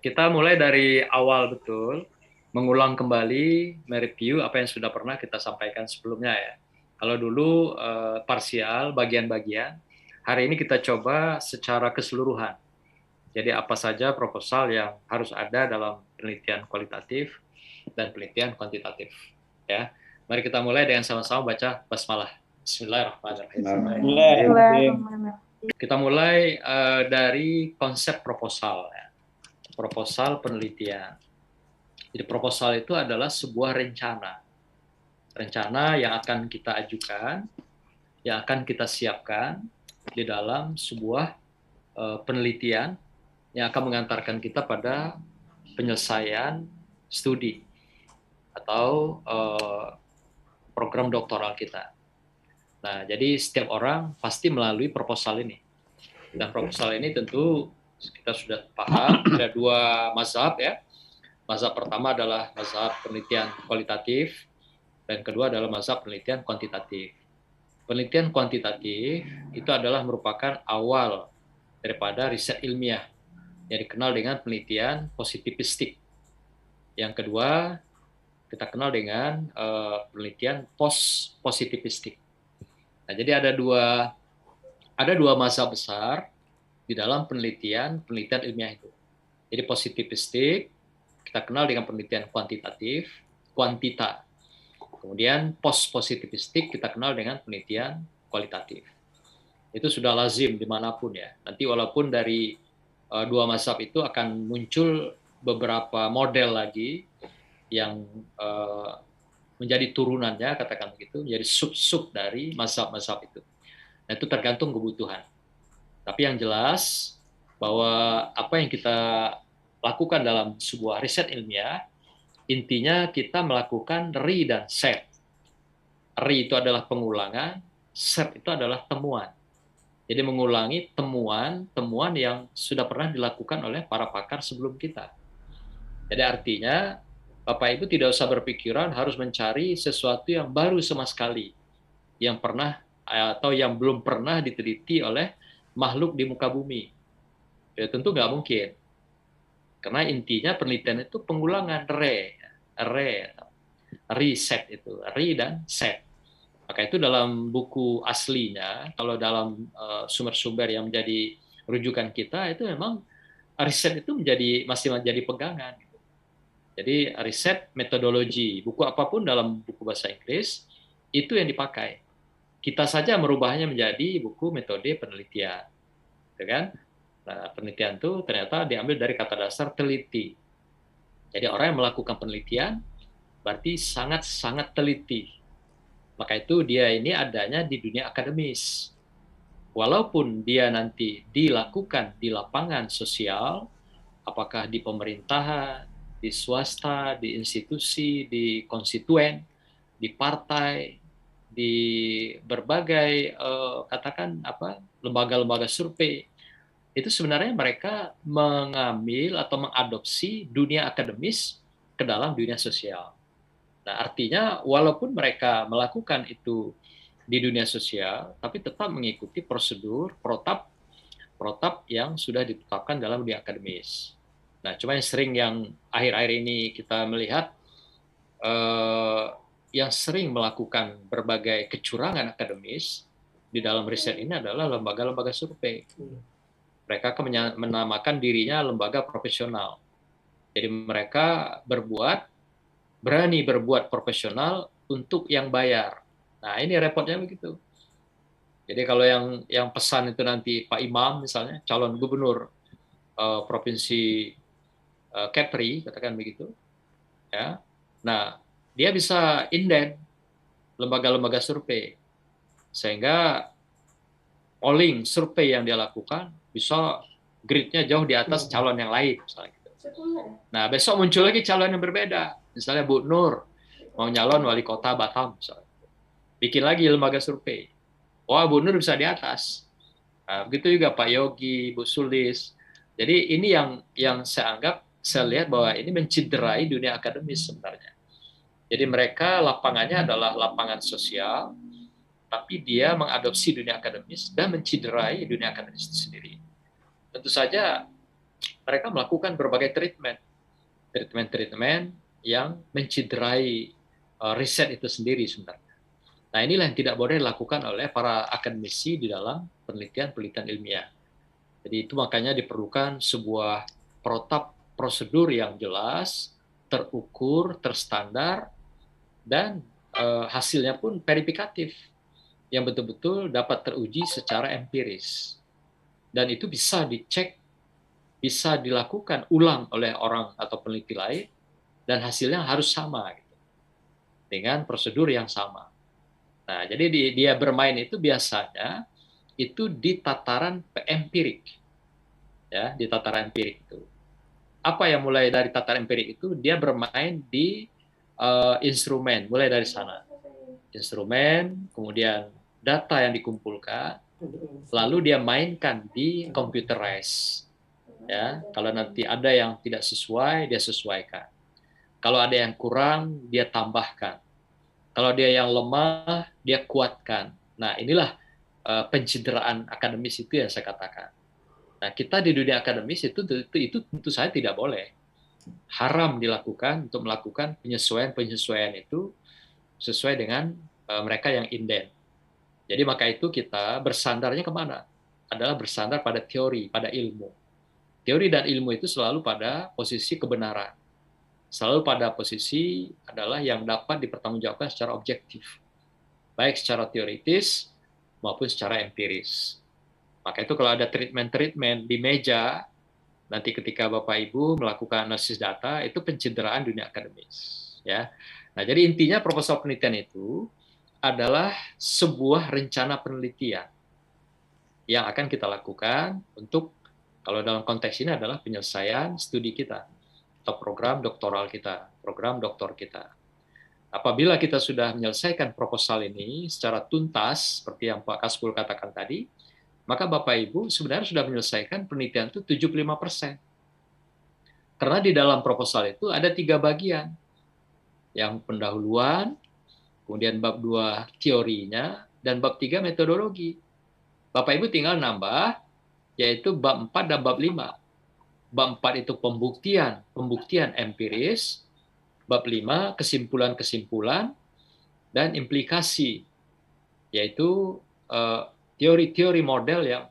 Kita mulai dari awal betul, mengulang kembali, mereview apa yang sudah pernah kita sampaikan sebelumnya ya. Kalau dulu parsial, bagian-bagian, hari ini kita coba secara keseluruhan. Jadi apa saja proposal yang harus ada dalam penelitian kualitatif dan penelitian kuantitatif. Ya, mari kita mulai dengan sama-sama baca basmalah. Bismillahirrahmanirrahim. Kita mulai dari konsep proposal. Ya. Proposal penelitian. Jadi proposal itu adalah sebuah rencana yang akan kita ajukan, yang akan kita siapkan di dalam sebuah penelitian yang akan mengantarkan kita pada penyelesaian studi atau program doktoral kita. Nah, jadi setiap orang pasti melalui proposal ini. Dan proposal ini tentu kita sudah paham ada dua mazhab ya. Mazhab pertama adalah mazhab penelitian kualitatif dan kedua adalah mazhab penelitian kuantitatif. Penelitian kuantitatif itu adalah merupakan awal daripada riset ilmiah yang dikenal dengan penelitian positivistik. Yang kedua, kita kenal dengan penelitian post-positivistik. Nah, jadi ada dua mazhab besar di dalam penelitian ilmiah itu. Jadi positivistik kita kenal dengan penelitian kuantitatif, kuantita. Kemudian post-positivistik kita kenal dengan penelitian kualitatif. Itu sudah lazim dimanapun ya. Nanti walaupun dari dua mazhab itu akan muncul beberapa model lagi yang menjadi turunannya, katakan begitu, menjadi sub-sub dari mazhab-mazhab itu. Nah, itu tergantung kebutuhan. Tapi yang jelas bahwa apa yang kita lakukan dalam sebuah riset ilmiah, intinya kita melakukan re dan set. Re itu adalah pengulangan, set itu adalah temuan. Jadi mengulangi temuan yang sudah pernah dilakukan oleh para pakar sebelum kita. Jadi artinya Bapak Ibu tidak usah berpikiran harus mencari sesuatu yang baru sama sekali, yang pernah atau yang belum pernah diteliti oleh makhluk di muka bumi. Ya tentu nggak mungkin. Karena intinya penelitian itu pengulangan reset itu, re dan set. Maka itu dalam buku aslinya, kalau dalam sumber-sumber yang menjadi rujukan kita, itu memang riset itu masih menjadi pegangan. Jadi riset metodologi, buku apapun dalam buku bahasa Inggris, itu yang dipakai. Kita saja merubahnya menjadi buku metode penelitian. Gitu kan? Nah, penelitian itu ternyata diambil dari kata dasar teliti. Jadi orang yang melakukan penelitian berarti sangat-sangat teliti. Maka itu dia ini adanya di dunia akademis. Walaupun dia nanti dilakukan di lapangan sosial, apakah di pemerintahan, di swasta, di institusi, di konstituen, di partai, di berbagai katakan lembaga-lembaga survei, itu sebenarnya mereka mengambil atau mengadopsi dunia akademis ke dalam dunia sosial. Nah, artinya walaupun mereka melakukan itu di dunia sosial, tapi tetap mengikuti prosedur protap yang sudah ditetapkan dalam dunia akademis. Nah, cuma yang akhir-akhir ini kita melihat yang sering melakukan berbagai kecurangan akademis di dalam riset ini adalah lembaga-lembaga survei. Mereka akan menamakan dirinya lembaga profesional. Jadi mereka berani berbuat profesional untuk yang bayar. Nah, ini repotnya begitu. Jadi kalau yang pesan itu nanti Pak Imam misalnya, calon gubernur provinsi Kepri, katakan begitu, ya. Nah, dia bisa inden lembaga-lembaga survei sehingga polling survei yang dia lakukan bisa grade-nya jauh di atas calon yang lain misalnya gitu. Nah, besok muncul lagi calon yang berbeda. Misalnya Bu Nur mau nyalon wali kota Batam misalnya. Bikin lagi lembaga survei. Wah, Bu Nur bisa di atas. Nah, begitu juga Pak Yogi, Bu Sulis. Jadi ini yang saya lihat bahwa ini menciderai dunia akademis sebenarnya. Jadi mereka lapangannya adalah lapangan sosial, tapi dia mengadopsi dunia akademis dan menciderai dunia akademis itu sendiri. Tentu saja mereka melakukan berbagai treatment yang menciderai riset itu sendiri sebenarnya. Nah, inilah yang tidak boleh dilakukan oleh para akademisi di dalam penelitian ilmiah. Jadi itu makanya diperlukan sebuah protap prosedur yang jelas, terukur, terstandar, dan hasilnya pun verifikatif, yang betul-betul dapat teruji secara empiris. Dan itu bisa dicek, bisa dilakukan ulang oleh orang atau peneliti lain, dan hasilnya harus sama gitu, dengan prosedur yang sama. Nah, jadi dia bermain itu biasanya itu di tataran empirik, ya, di tataran empirik itu. Apa yang mulai dari tataran empirik itu, dia bermain di instrumen, mulai dari sana. Instrumen, kemudian data yang dikumpulkan, lalu dia mainkan di computerize. Ya, kalau nanti ada yang tidak sesuai, dia sesuaikan. Kalau ada yang kurang, dia tambahkan. Kalau dia yang lemah, dia kuatkan. Nah, inilah pencideraan akademis itu yang saya katakan. Nah, kita di dunia akademis itu tentu saja tidak boleh. Haram dilakukan untuk melakukan penyesuaian-penyesuaian itu sesuai dengan mereka yang inden. Jadi maka itu kita bersandarnya kemana? Adalah bersandar pada teori, pada ilmu. Teori dan ilmu itu selalu pada posisi kebenaran. Selalu pada posisi adalah yang dapat dipertanggungjawabkan secara objektif. Baik secara teoritis maupun secara empiris. Maka itu kalau ada treatment di meja, nanti ketika Bapak Ibu melakukan analisis data, itu pencideraan dunia akademis. Ya. Nah, jadi intinya proposal penelitian itu adalah sebuah rencana penelitian yang akan kita lakukan untuk, kalau dalam konteks ini adalah penyelesaian studi kita, atau program doktoral kita, program doktor kita. Apabila kita sudah menyelesaikan proposal ini secara tuntas, seperti yang Pak Kaspul katakan tadi, maka Bapak Ibu sebenarnya sudah menyelesaikan penelitian itu 75%. Karena di dalam proposal itu ada 3 bagian. Yang pendahuluan, kemudian bab 2 teorinya, dan bab 3 metodologi. Bapak Ibu tinggal nambah, yaitu bab 4 dan bab 5. Bab 4 itu pembuktian empiris, bab 5 kesimpulan-kesimpulan dan implikasi, yaitu teori-teori model yang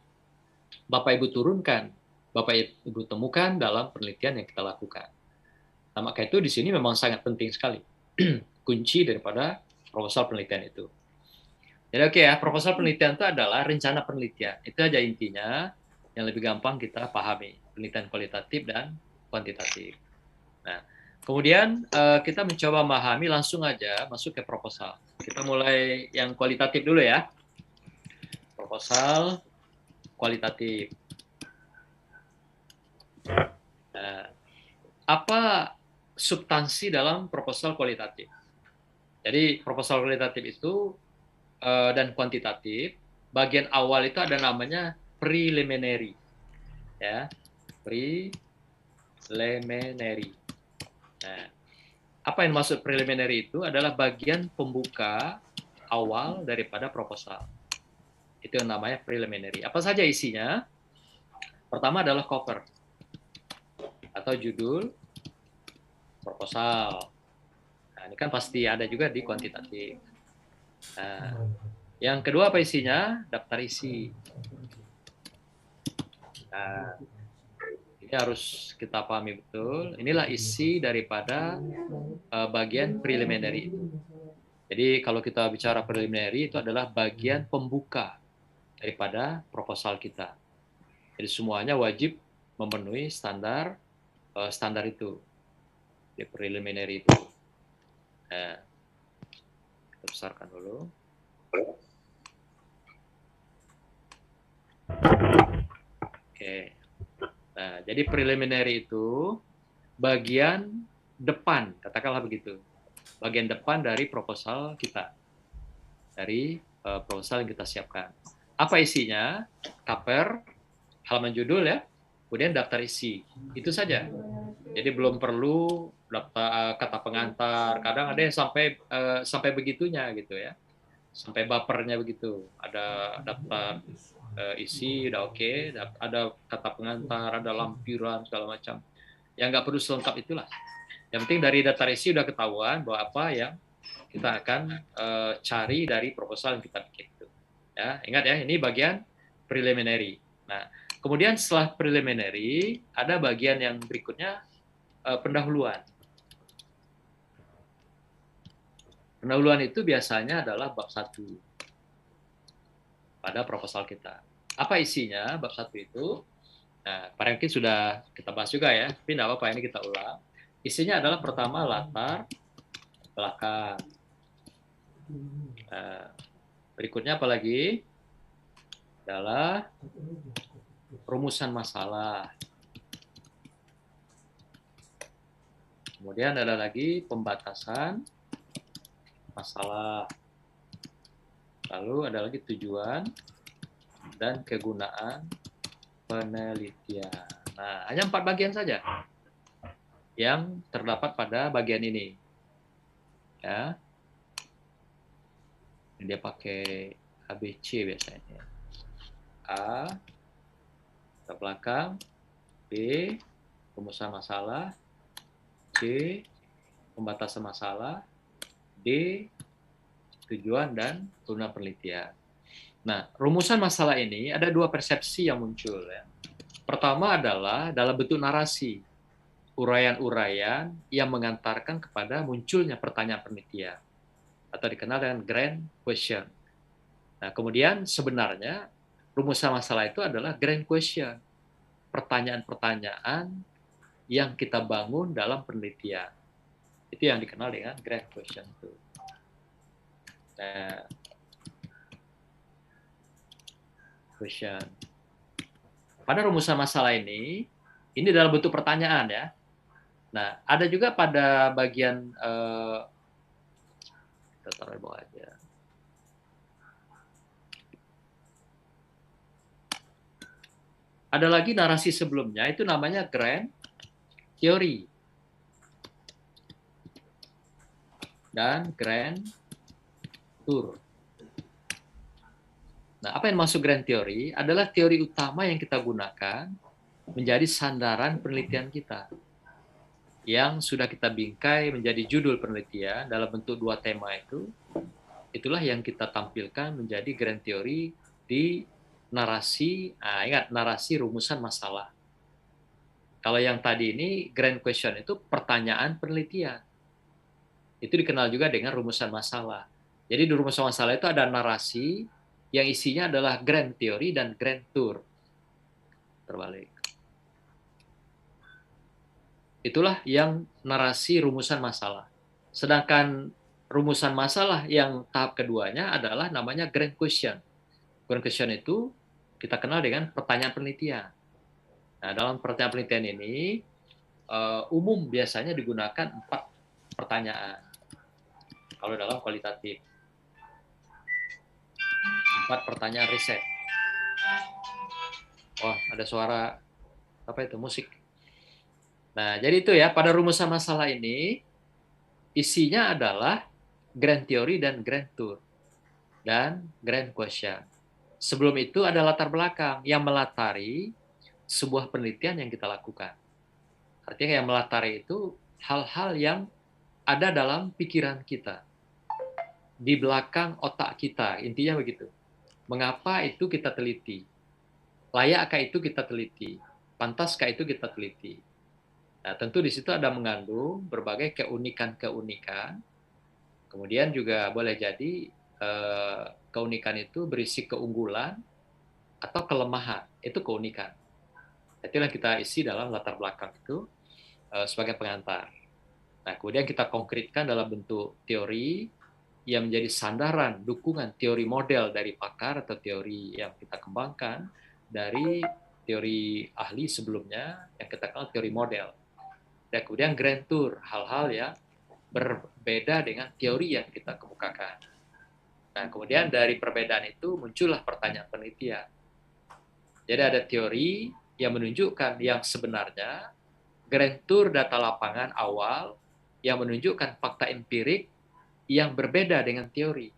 Bapak Ibu turunkan, Bapak Ibu temukan dalam penelitian yang kita lakukan. Nah, maka itu di sini memang sangat penting sekali kunci daripada proposal penelitian itu. Jadi oke ya, proposal penelitian itu adalah rencana penelitian. Itu aja intinya yang lebih gampang kita pahami, penelitian kualitatif dan kuantitatif. Nah, kemudian kita mencoba memahami, langsung aja masuk ke proposal. Kita mulai yang kualitatif dulu ya. Proposal kualitatif. Nah, apa substansi dalam proposal kualitatif? Jadi proposal kualitatif itu dan kuantitatif, bagian awal itu ada namanya preliminary, ya, preliminary. Nah, apa yang maksud preliminary itu adalah bagian pembuka awal daripada proposal. Itu yang namanya preliminary. Apa saja isinya? Pertama adalah cover atau judul proposal. Nah, ini kan pasti ada juga di kuantitatif. Nah, yang kedua apa isinya? Daftar isi. Nah, ini harus kita pahami betul. Inilah isi daripada bagian preliminary itu. Jadi kalau kita bicara preliminary itu adalah bagian pembuka daripada proposal kita. Jadi semuanya wajib memenuhi standar itu di preliminary itu. Nah, kita besarkan dulu. Oke. Nah, jadi preliminary itu bagian depan, katakanlah begitu. Bagian depan dari proposal kita. Dari proposal yang kita siapkan. Apa isinya? Cover, halaman judul ya, kemudian daftar isi. Itu saja. Jadi belum perlu daftar kata pengantar. Kadang ada yang sampai begitunya gitu ya. sampai bapernya begitu. Ada daftar isi udah oke, ada kata pengantar, ada lampiran segala macam. Ya nggak perlu selengkap itulah. Yang penting dari daftar isi udah ketahuan bahwa apa yang kita akan cari dari proposal yang kita bikin itu. Ya, ingat ya, ini bagian preliminary. Nah, kemudian setelah preliminary ada bagian yang berikutnya pendahuluan. Pendahuluan itu biasanya adalah bab 1 pada proposal kita. Apa isinya bab 1 itu? Nah, kemarin mungkin sudah kita bahas juga ya, tapi tidak apa-apa, ini kita ulang. Isinya adalah pertama latar belakang. Berikutnya apa lagi? Adalah rumusan masalah. Kemudian ada lagi pembatasan masalah. Lalu ada lagi tujuan dan kegunaan penelitian. Nah, hanya 4 bagian saja yang terdapat pada bagian ini. Ya. Dia pakai ABC biasanya. A, ke belakang, B, rumusan masalah, C, pembatasan masalah, D, tujuan dan kegunaan penelitian. Nah, rumusan masalah ini ada 2 persepsi yang muncul ya. Pertama adalah dalam bentuk narasi, uraian-uraian yang mengantarkan kepada munculnya pertanyaan penelitian atau dikenal dengan grand question. Nah, kemudian sebenarnya rumusan masalah itu adalah grand question, pertanyaan-pertanyaan yang kita bangun dalam penelitian. Itu yang dikenal dengan grand question itu. Nah, question. Pada rumusan masalah ini dalam bentuk pertanyaan ya. Nah, ada juga pada bagian kita taruh di bawah aja. Ada lagi narasi sebelumnya, itu namanya grand theory dan grand tour. Nah, apa yang masuk grand theory adalah teori utama yang kita gunakan menjadi sandaran penelitian kita, yang sudah kita bingkai menjadi judul penelitian dalam bentuk 2 tema itu. Itulah yang kita tampilkan menjadi grand theory di narasi, ingat, narasi rumusan masalah. Kalau yang tadi ini grand question itu pertanyaan penelitian. Itu dikenal juga dengan rumusan masalah. Jadi di rumusan masalah itu ada narasi yang isinya adalah grand theory dan grand tour. Terbalik. Itulah yang narasi rumusan masalah. Sedangkan rumusan masalah yang tahap keduanya adalah namanya grand question. Grand question itu kita kenal dengan pertanyaan penelitian. Nah, dalam pertanyaan penelitian ini umum biasanya digunakan 4 pertanyaan. Kalau dalam kualitatif, 4 pertanyaan riset. Wah, ada suara apa itu, musik. Nah, jadi itu ya, pada rumusan masalah ini isinya adalah grand theory dan grand tour dan grand question. Sebelum itu ada latar belakang yang melatari sebuah penelitian yang kita lakukan. Artinya yang melatari itu hal-hal yang ada dalam pikiran kita, di belakang otak kita, intinya begitu. Mengapa itu kita teliti? Layakkah itu kita teliti? Pantaskah itu kita teliti? Nah, tentu di situ ada mengandung berbagai keunikan-keunikan. Kemudian juga boleh jadi keunikan itu berisi keunggulan atau kelemahan. Itu keunikan. Itulah yang kita isi dalam latar belakang itu sebagai pengantar. Nah, kemudian kita konkretkan dalam bentuk teori yang menjadi sandaran dukungan teori model dari pakar atau teori yang kita kembangkan dari teori ahli sebelumnya yang kita kenal teori model. Dan kemudian grand tour, hal-hal yang berbeda dengan teori yang kita kemukakan. Nah, kemudian dari perbedaan itu muncullah pertanyaan penelitian. Jadi ada teori yang menunjukkan yang sebenarnya, grand tour data lapangan awal yang menunjukkan fakta empirik yang berbeda dengan teori.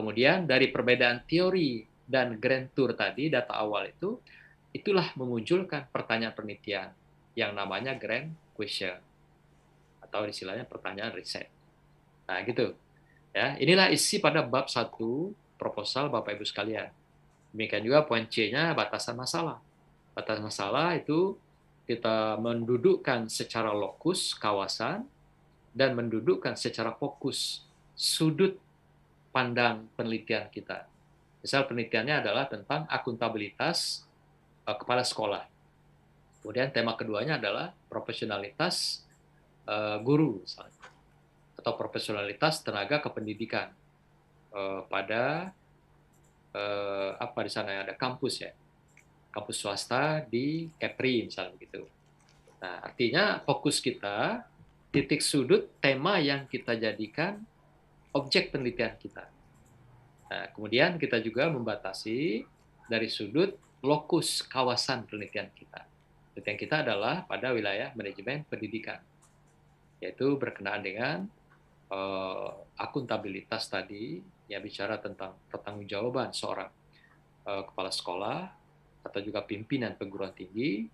kemudian dari perbedaan teori dan grand tour tadi, data awal itu, itulah memunculkan pertanyaan penelitian yang namanya grand question atau istilahnya pertanyaan riset. Nah, gitu. Ya, inilah isi pada bab 1 proposal Bapak Ibu sekalian. Demikian juga poin C-nya batasan masalah. Batasan masalah itu kita mendudukkan secara lokus kawasan dan mendudukkan secara fokus sudut pandang penelitian kita. Misal penelitiannya adalah tentang akuntabilitas kepala sekolah. Kemudian tema keduanya adalah profesionalitas guru misalnya, atau profesionalitas tenaga kependidikan pada apa di sana ada kampus ya, kampus swasta di Kepri misalnya begitu. Nah, artinya fokus kita, titik sudut tema yang kita jadikan objek penelitian kita. Nah, kemudian kita juga membatasi dari sudut lokus kawasan penelitian kita. Penelitian kita adalah pada wilayah manajemen pendidikan, yaitu berkenaan dengan akuntabilitas tadi, ya bicara tentang pertanggungjawaban seorang kepala sekolah atau juga pimpinan perguruan tinggi,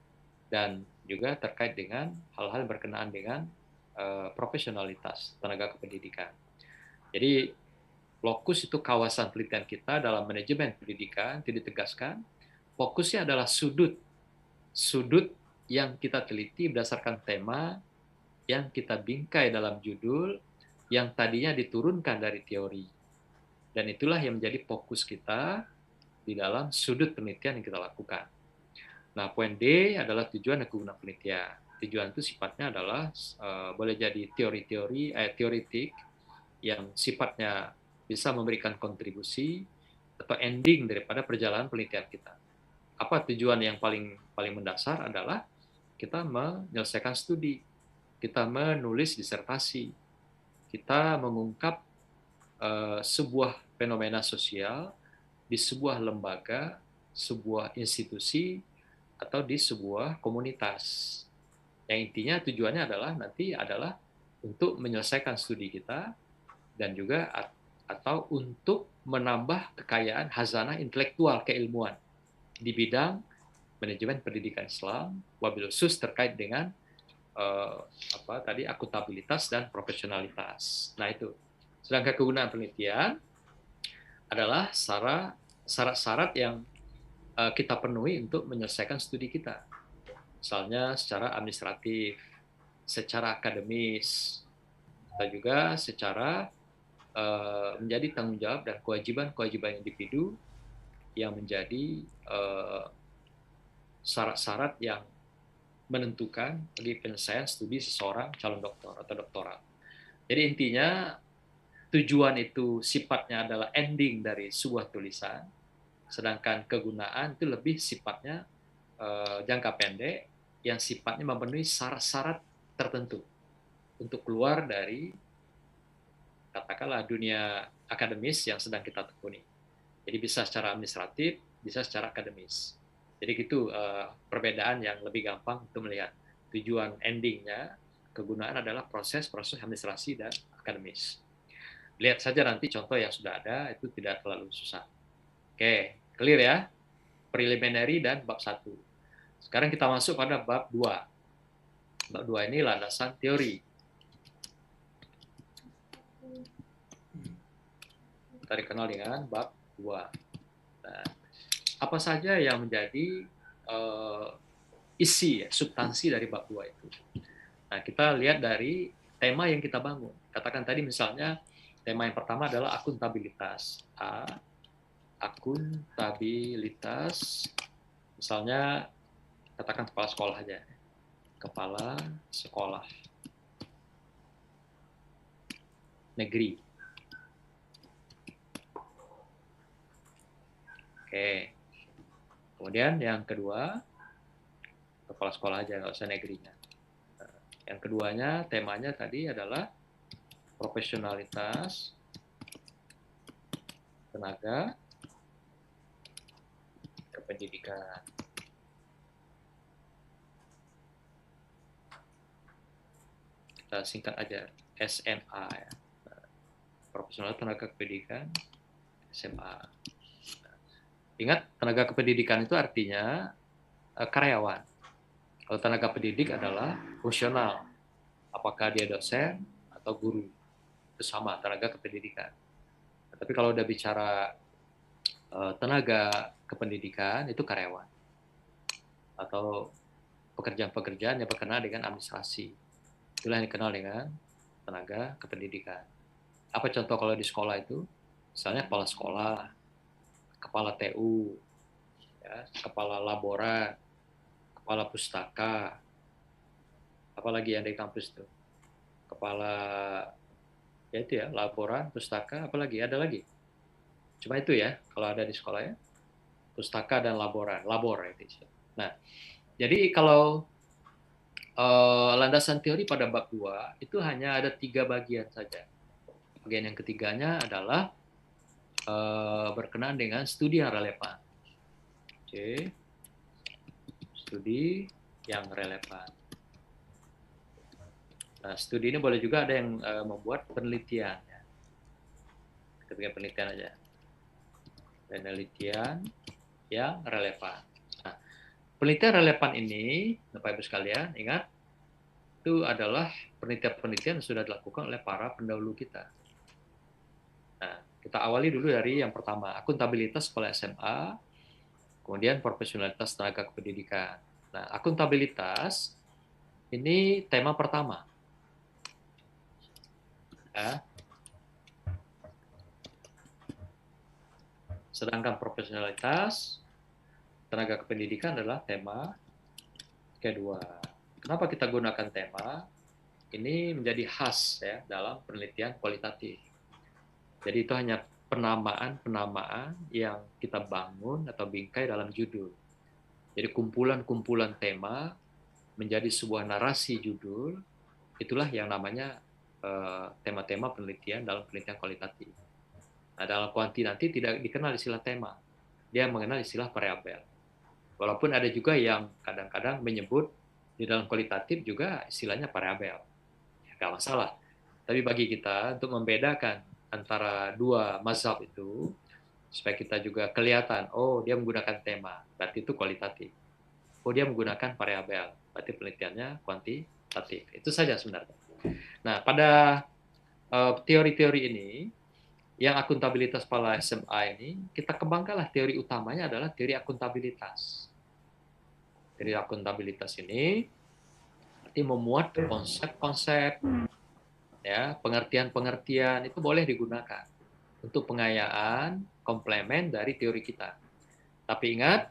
dan juga terkait dengan hal-hal berkenaan dengan profesionalitas tenaga kependidikan. Jadi lokus itu kawasan penelitian kita dalam manajemen pendidikan, tidak ditegaskan. Fokusnya adalah sudut yang kita teliti berdasarkan tema yang kita bingkai dalam judul yang tadinya diturunkan dari teori. Dan itulah yang menjadi fokus kita di dalam sudut penelitian yang kita lakukan. Nah, poin D adalah tujuan dan kegunaan penelitian. Tujuan itu sifatnya adalah boleh jadi teoritik yang sifatnya bisa memberikan kontribusi atau ending daripada perjalanan penelitian kita. Apa tujuan yang paling mendasar adalah kita menyelesaikan studi, kita menulis disertasi, kita mengungkap sebuah fenomena sosial di sebuah lembaga, sebuah institusi, atau di sebuah komunitas. Yang intinya tujuannya adalah untuk menyelesaikan studi kita dan juga atau untuk menambah kekayaan khazanah intelektual keilmuan di bidang manajemen pendidikan Islam, wabil khusus terkait dengan akuntabilitas dan profesionalitas. Nah itu. Sedangkan kegunaan penelitian adalah syarat-syarat yang kita penuhi untuk menyelesaikan studi kita. Misalnya secara administratif, secara akademis, atau juga secara menjadi tanggung jawab dan kewajiban individu yang menjadi syarat-syarat yang menentukan bagi penyelesaian studi seseorang calon doktor atau doktoral. Jadi intinya tujuan itu sifatnya adalah ending dari sebuah tulisan, sedangkan kegunaan itu lebih sifatnya jangka pendek yang sifatnya memenuhi syarat-syarat tertentu untuk keluar dari katakanlah dunia akademis yang sedang kita tekuni. Jadi bisa secara administratif, bisa secara akademis. Jadi itu perbedaan yang lebih gampang untuk melihat tujuan endingnya. Kegunaan adalah proses administrasi dan akademis. Lihat saja nanti contoh yang sudah ada, itu tidak terlalu susah. Oke, clear ya? Preliminary dan bab 1. Sekarang kita masuk pada bab 2. Bab 2 ini landasan teori. Kita dikenal dengan bab 2. Nah, apa saja yang menjadi isi, substansi dari bab 2 itu? Nah, kita lihat dari tema yang kita bangun. Katakan tadi misalnya, tema yang pertama adalah akuntabilitas. Akuntabilitas. Misalnya, katakan kepala sekolah aja. Kepala sekolah negeri. Oke. Kemudian yang kedua, kepala sekolah aja, nggak usah negerinya. Yang keduanya, temanya tadi adalah profesionalitas tenaga kependidikan. Kita singkat aja SMA ya. Profesional tenaga kependidikan SMA. Ingat, tenaga kependidikan itu artinya karyawan. Kalau tenaga pendidik adalah fungsional, apakah dia dosen atau guru, itu sama tenaga kependidikan. Tapi kalau udah bicara tenaga kependidikan itu karyawan atau pekerjaan-pekerjaan yang berkenaan dengan administrasi. Itulah yang dikenal dengan tenaga kependidikan. Apa contoh kalau di sekolah itu? Misalnya kepala sekolah, kepala TU, ya, kepala laboran, kepala pustaka, apalagi yang di kampus itu, kepala ya itu ya, laboran, pustaka, apalagi ada lagi. Cuma itu ya kalau ada di sekolah ya, pustaka dan laboran, labor itu. Nah, jadi kalau landasan teori pada bab 2 itu hanya ada 3 bagian saja. Bagian yang ketiganya adalah berkenaan dengan studi yang relevan. Oke. Studi yang relevan. Nah, studi ini boleh juga ada yang membuat penelitian. Ya. Ketika penelitian aja. Penelitian yang relevan. Nah, penelitian relevan ini, Bapak Ibu sekalian, ingat, itu adalah penelitian-penelitian yang sudah dilakukan oleh para pendahulu kita. Nah, kita awali dulu dari yang pertama, akuntabilitas sekolah SMA, kemudian profesionalitas tenaga kependidikan. Nah, akuntabilitas ini tema pertama. Ya. Sedangkan profesionalitas tenaga kependidikan adalah tema kedua. Kenapa kita gunakan tema? Ini menjadi khas ya dalam penelitian kualitatif. Jadi itu hanya penamaan-penamaan yang kita bangun atau bingkai dalam judul. Jadi kumpulan-kumpulan tema menjadi sebuah narasi judul, itulah yang namanya tema-tema penelitian dalam penelitian kualitatif. Nah, dalam kuanti nanti tidak dikenal istilah tema, dia mengenal istilah variabel. Walaupun ada juga yang kadang-kadang menyebut di dalam kualitatif juga istilahnya variabel, nggak masalah. Tapi bagi kita untuk membedakan antara dua mazhab itu, supaya kita juga kelihatan, oh dia menggunakan tema, berarti itu kualitatif. Oh dia menggunakan variabel, berarti penelitiannya kuantitatif. Itu saja sebenarnya. Nah, pada teori-teori ini, yang akuntabilitas pada SMA ini, kita kembangkanlah teori utamanya adalah teori akuntabilitas. Teori akuntabilitas ini berarti memuat konsep-konsep, ya, pengertian-pengertian itu boleh digunakan untuk pengayaan komplement dari teori kita. Tapi ingat,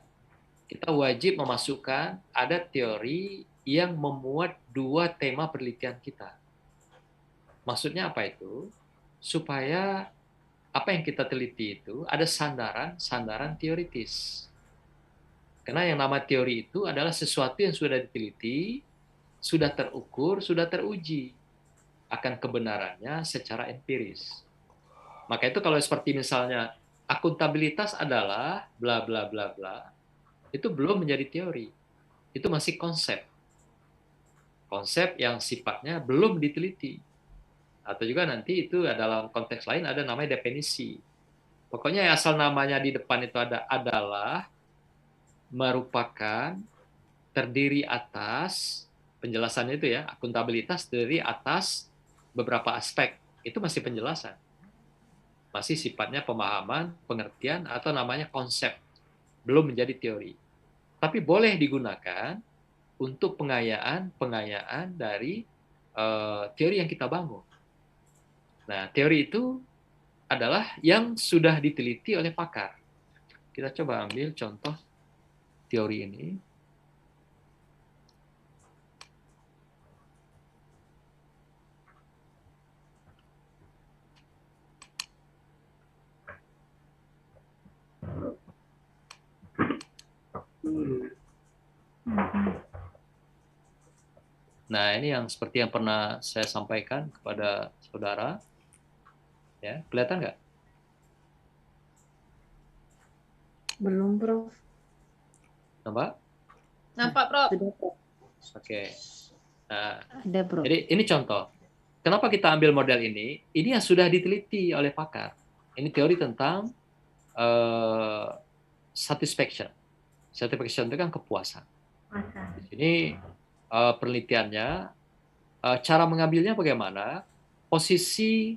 kita wajib memasukkan ada teori yang memuat dua tema penelitian kita. Maksudnya apa itu? Supaya apa yang kita teliti itu ada sandaran teoritis. Karena yang nama teori itu adalah sesuatu yang sudah diteliti, sudah terukur, sudah teruji akan kebenarannya secara empiris. Maka itu kalau seperti misalnya akuntabilitas adalah bla bla bla bla, itu belum menjadi teori. Itu masih konsep. Konsep yang sifatnya belum diteliti. Atau juga nanti itu dalam konteks lain ada namanya definisi. Pokoknya asal namanya di depan itu ada adalah merupakan terdiri atas penjelasannya itu ya, akuntabilitas terdiri atas beberapa aspek. Itu masih penjelasan. Masih sifatnya pemahaman, pengertian atau namanya konsep. Belum menjadi teori. Tapi boleh digunakan untuk pengayaan dari teori yang kita bangun. Nah, teori itu adalah yang sudah diteliti oleh pakar. Kita coba ambil contoh teori ini. Nah, ini yang seperti yang pernah saya sampaikan kepada saudara. Ya, kelihatan nggak? Belum, Prof. Nampak? Nampak, Prof. Sudah, Prof. Oke. Nah, Ada, Prof. jadi ini contoh. Kenapa kita ambil model ini? Ini yang sudah diteliti oleh pakar. Ini teori tentang eh, satisfaction. Satisfaction itu kan kepuasan. Di sini penelitiannya, cara mengambilnya bagaimana? Posisi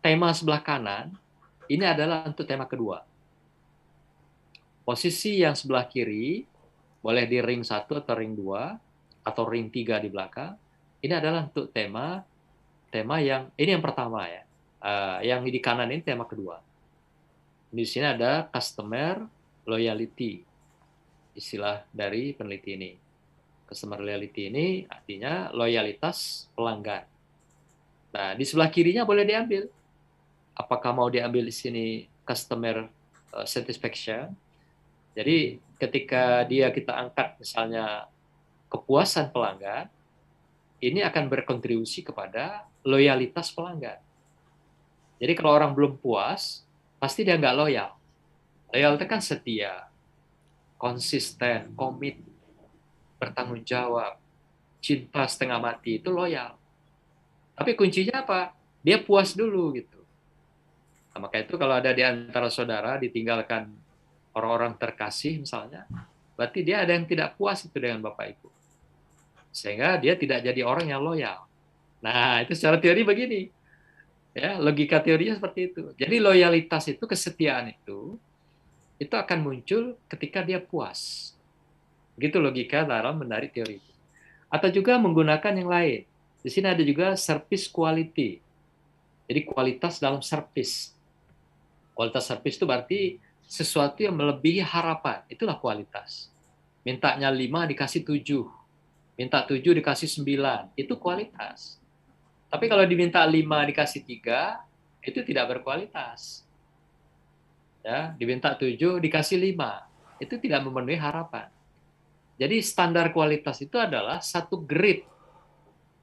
tema sebelah kanan ini adalah untuk tema kedua. Posisi yang sebelah kiri boleh di ring 1 atau ring 2 atau ring 3 di belakang. Ini adalah untuk tema yang ini yang pertama ya. Yang di kanan ini tema kedua. Di sini ada customer loyalty, istilah dari peneliti ini. Customer loyalty ini artinya loyalitas pelanggan. Nah, di sebelah kirinya boleh diambil. Apakah mau diambil di sini customer satisfaction? Jadi ketika kita angkat misalnya kepuasan pelanggan, ini akan berkontribusi kepada loyalitas pelanggan. Jadi kalau orang belum puas, pasti dia nggak loyal. Loyal itu kan setia, konsisten, komit, bertanggung jawab, cinta setengah mati, itu loyal. Tapi kuncinya apa? Dia puas dulu gitu. Nah, maka itu kalau ada di antara saudara ditinggalkan orang-orang terkasih misalnya, berarti dia ada yang tidak puas itu dengan Bapak Ibu. Sehingga dia tidak jadi orang yang loyal. Nah, itu secara teori begini. Ya, logika teorinya seperti itu. Jadi loyalitas itu, kesetiaan itu akan muncul ketika dia puas. Begitu logika dalam menarik teori itu. Atau juga menggunakan yang lain. Di sini ada juga service quality. Jadi kualitas dalam service. Kualitas service itu berarti sesuatu yang melebihi harapan. Itulah kualitas. Mintanya 5 dikasih 7. Minta 7 dikasih 9. Itu kualitas. Tapi kalau diminta 5 dikasih 3, itu tidak berkualitas. Ya, diminta 7 dikasih 5. Itu tidak memenuhi harapan. Jadi standar kualitas itu adalah satu grade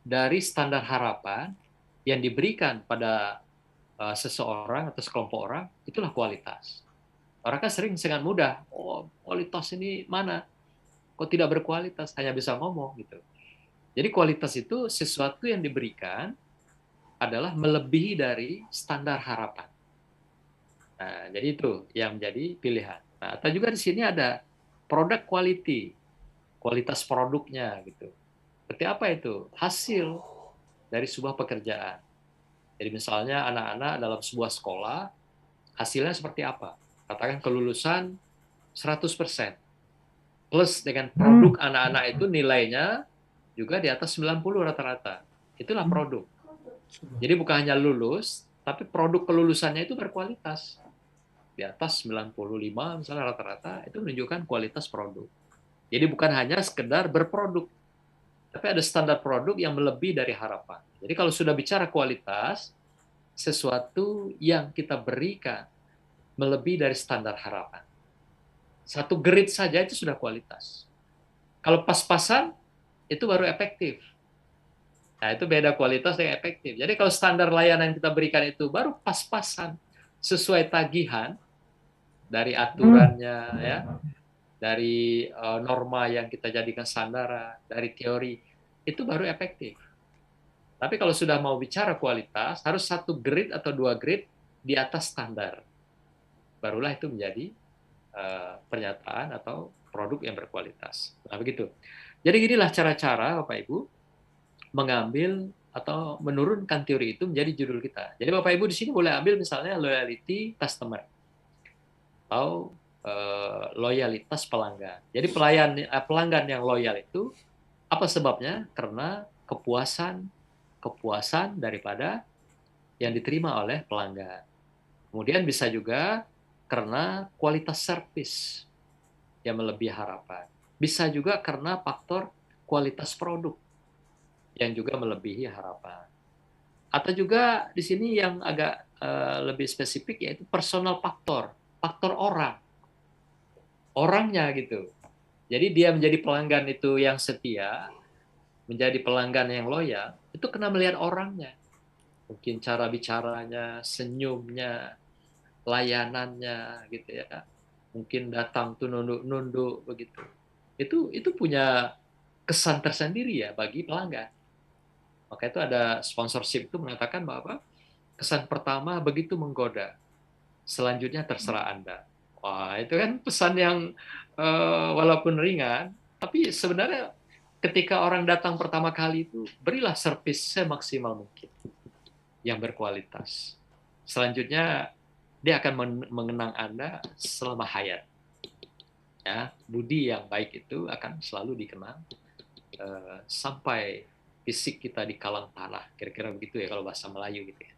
dari standar harapan yang diberikan pada seseorang atau sekelompok orang, itulah kualitas. Orang kan sering dengan mudah, oh kualitas ini mana? Kok tidak berkualitas? Hanya bisa ngomong gitu. Jadi kualitas itu sesuatu yang diberikan adalah melebihi dari standar harapan. Nah, jadi itu yang menjadi pilihan. Nah, atau juga di sini ada product quality, kualitas produknya gitu. Seperti apa itu? Hasil dari sebuah pekerjaan. Jadi misalnya anak-anak dalam sebuah sekolah, hasilnya seperti apa? Katakan kelulusan 100%. Plus dengan produk anak-anak itu nilainya juga di atas 90 rata-rata. Itulah produk. Jadi bukan hanya lulus, tapi produk kelulusannya itu berkualitas. Di atas 95 misalnya rata-rata, itu menunjukkan kualitas produk. Jadi bukan hanya sekedar berproduk, tapi ada standar produk yang melebihi dari harapan. Jadi kalau sudah bicara kualitas, sesuatu yang kita berikan melebihi dari standar harapan. Satu grade saja itu sudah kualitas. Kalau pas-pasan, itu baru efektif. Nah, itu beda kualitas dengan efektif. Jadi kalau standar layanan yang kita berikan itu baru pas-pasan, sesuai tagihan, dari aturannya, ya, dari norma yang kita jadikan standar, dari teori, itu baru efektif. Tapi kalau sudah mau bicara kualitas, harus satu grade atau 2 grade di atas standar. Barulah itu menjadi pernyataan atau produk yang berkualitas. Nah, begitu. Jadi inilah cara-cara Bapak Ibu mengambil atau menurunkan teori itu menjadi judul kita. Jadi Bapak Ibu di sini boleh ambil misalnya loyalty customer atau loyalitas pelanggan. Jadi pelanggan yang loyal itu apa sebabnya? Karena kepuasan daripada yang diterima oleh pelanggan. Kemudian bisa juga karena kualitas servis yang melebihi harapan. Bisa juga karena faktor kualitas produk yang juga melebihi harapan. Atau juga di sini yang agak lebih spesifik yaitu personal faktor, faktor orangnya gitu. Jadi dia menjadi pelanggan itu yang setia, menjadi pelanggan yang loyal, itu kena melihat orangnya. Mungkin cara bicaranya, senyumnya, layanannya gitu ya. Mungkin datang tuh nunduk-nunduk begitu. Itu punya kesan tersendiri ya bagi pelanggan. Maka itu ada sponsorship itu mengatakan bahwa kesan pertama begitu menggoda. selanjutnya terserah Anda. Wah, itu kan pesan yang walaupun ringan, tapi sebenarnya ketika orang datang pertama kali itu, berilah servis semaksimal mungkin yang berkualitas. Selanjutnya, dia akan mengenang Anda selama hayat. Ya, budi yang baik itu akan selalu dikenang sampai fisik kita di kalang tanah. Kira-kira begitu ya kalau bahasa Melayu gitu ya.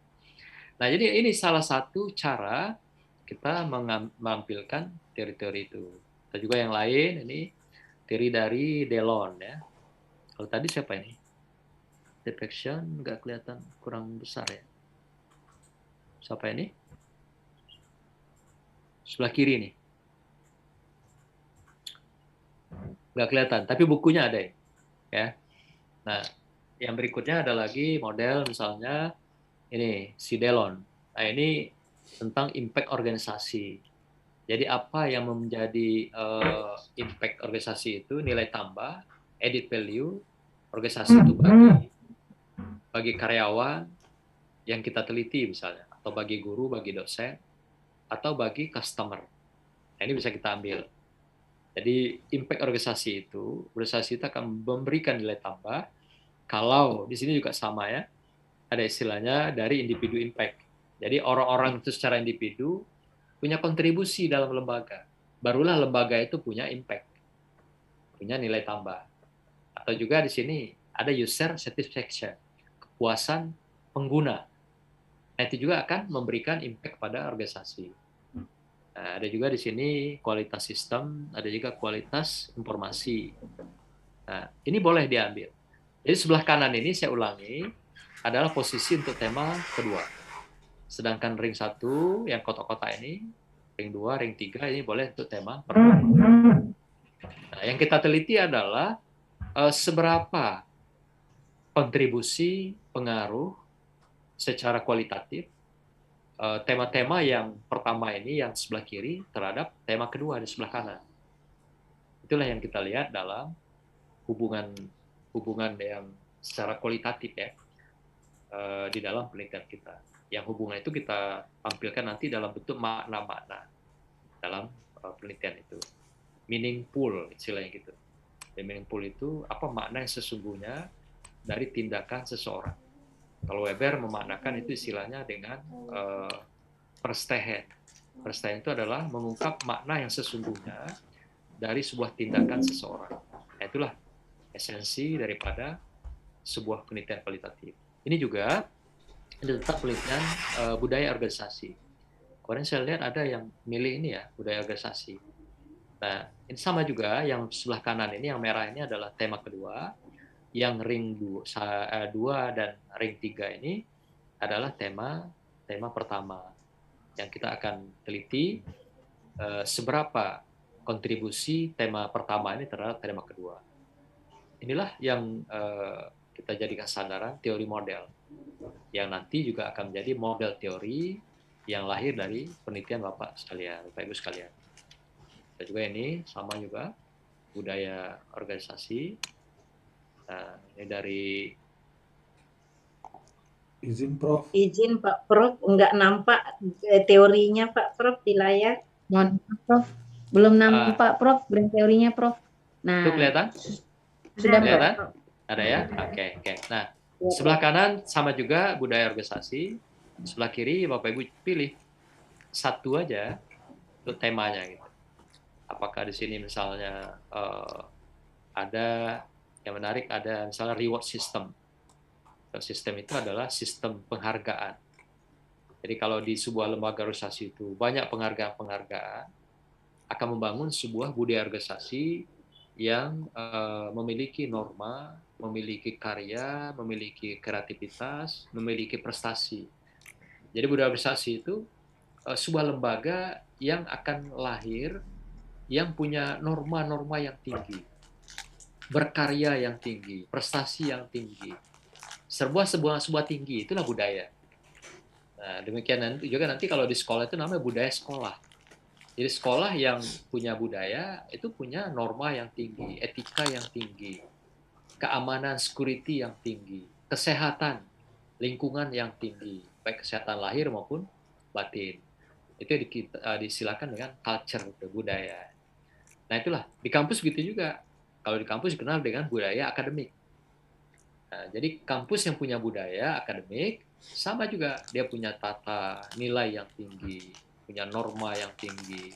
Nah, jadi ini salah satu cara kita menampilkan teori-teori itu. Ada juga yang lain, ini teori dari Delon ya. Kalau tadi siapa ini? Depiction nggak kelihatan, kurang besar ya. Siapa ini? Sebelah kiri nih. Nggak kelihatan, tapi bukunya ada ya. Nah, yang berikutnya ada lagi model misalnya ini, si Delon. Nah, ini tentang impact organisasi. Jadi apa yang menjadi impact organisasi itu, nilai tambah, added value, organisasi itu bagi karyawan yang kita teliti misalnya, atau bagi guru, bagi dosen, atau bagi customer. Nah, ini bisa kita ambil. Jadi impact organisasi itu akan memberikan nilai tambah kalau di sini juga sama ya, ada istilahnya dari individu impact. Jadi orang-orang itu secara individu punya kontribusi dalam lembaga. Barulah lembaga itu punya impact, punya nilai tambah. Atau juga di sini ada user satisfaction, kepuasan pengguna. Nah, itu juga akan memberikan impact pada organisasi. Nah, ada juga di sini kualitas sistem, ada juga kualitas informasi. Nah, ini boleh diambil. Jadi sebelah kanan ini saya ulangi adalah posisi untuk tema kedua. Sedangkan ring 1 yang kotak-kotak ini, ring 2, ring 3 ini boleh untuk tema pertama. Nah, yang kita teliti adalah seberapa kontribusi, pengaruh secara kualitatif tema-tema yang pertama ini yang sebelah kiri terhadap tema kedua di sebelah kanan. Itulah yang kita lihat dalam hubungan yang secara kualitatif ya di dalam penelitian kita. Yang hubungan itu kita tampilkan nanti dalam bentuk makna-makna dalam penelitian itu. Meaningful istilahnya gitu. Dan meaningful itu apa makna yang sesungguhnya dari tindakan seseorang. Kalau Weber memaknakan itu istilahnya dengan Verstehen. Verstehen itu adalah mengungkap makna yang sesungguhnya dari sebuah tindakan seseorang. Nah, itulah esensi daripada sebuah penelitian kualitatif. Ini juga tentang penelitian budaya organisasi. Kemarin saya lihat ada yang milih ini ya, budaya organisasi. Nah, ini sama juga yang sebelah kanan ini, yang merah ini adalah tema kedua. Yang ring 2 dan ring 3 ini adalah tema pertama. Yang kita akan teliti seberapa kontribusi tema pertama ini terhadap tema kedua. Inilah yang kita jadikan sandaran teori model, yang nanti juga akan menjadi model teori yang lahir dari penelitian Bapak sekalian, Bapak Ibu sekalian. Dan juga ini sama juga budaya organisasi. Nah, ini dari Izin Prof. Izin Pak Prof, nggak nampak teorinya Pak Prof di layar. Mohon maaf, Prof. Belum nampak Prof, brand teorinya Prof. Nah, itu kelihatan? Sudah kelihatan? Prof. Ada ya? Oke. Nah, sebelah kanan sama juga budaya organisasi. Sebelah kiri Bapak Ibu pilih satu aja untuk temanya gitu. Apakah di sini misalnya ada yang menarik, ada misalnya reward system. Sistem itu adalah sistem penghargaan. Jadi kalau di sebuah lembaga organisasi itu banyak penghargaan-penghargaan, akan membangun sebuah budaya organisasi yang memiliki norma, memiliki karya, memiliki kreativitas, memiliki prestasi. Jadi budaya organisasi itu sebuah lembaga yang akan lahir, yang punya norma-norma yang tinggi, berkarya yang tinggi, prestasi yang tinggi. Sebuah tinggi, itulah budaya. Nah, demikian juga nanti kalau di sekolah itu namanya budaya sekolah. Jadi sekolah yang punya budaya itu punya norma yang tinggi, etika yang tinggi, keamanan security yang tinggi, kesehatan lingkungan yang tinggi, baik kesehatan lahir maupun batin. Itu disilakan dengan culture, budaya. Nah itulah, di kampus gitu juga. Kalau di kampus dikenal dengan budaya akademik. Nah, jadi kampus yang punya budaya akademik, sama juga dia punya tata nilai yang tinggi, punya norma yang tinggi,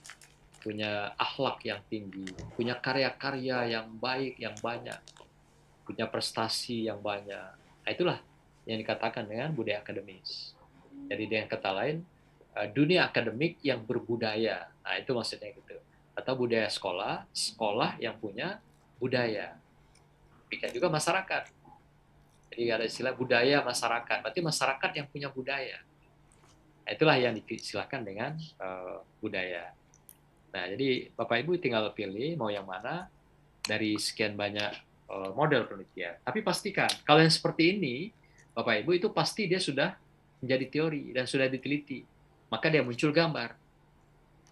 punya akhlak yang tinggi, punya karya-karya yang baik, yang banyak, punya prestasi yang banyak. Nah, itulah yang dikatakan dengan budaya akademis. Jadi dengan kata lain, dunia akademik yang berbudaya. Nah, itu maksudnya gitu. Atau budaya sekolah, sekolah yang punya budaya. Demikian juga masyarakat. Jadi ada istilah budaya masyarakat. Berarti masyarakat yang punya budaya. Nah, itulah yang disilakan dengan budaya. Nah, jadi Bapak Ibu tinggal pilih mau yang mana dari sekian banyak model penelitian. Tapi pastikan, kalau yang seperti ini, Bapak Ibu itu pasti dia sudah menjadi teori dan sudah diteliti. Maka dia muncul gambar.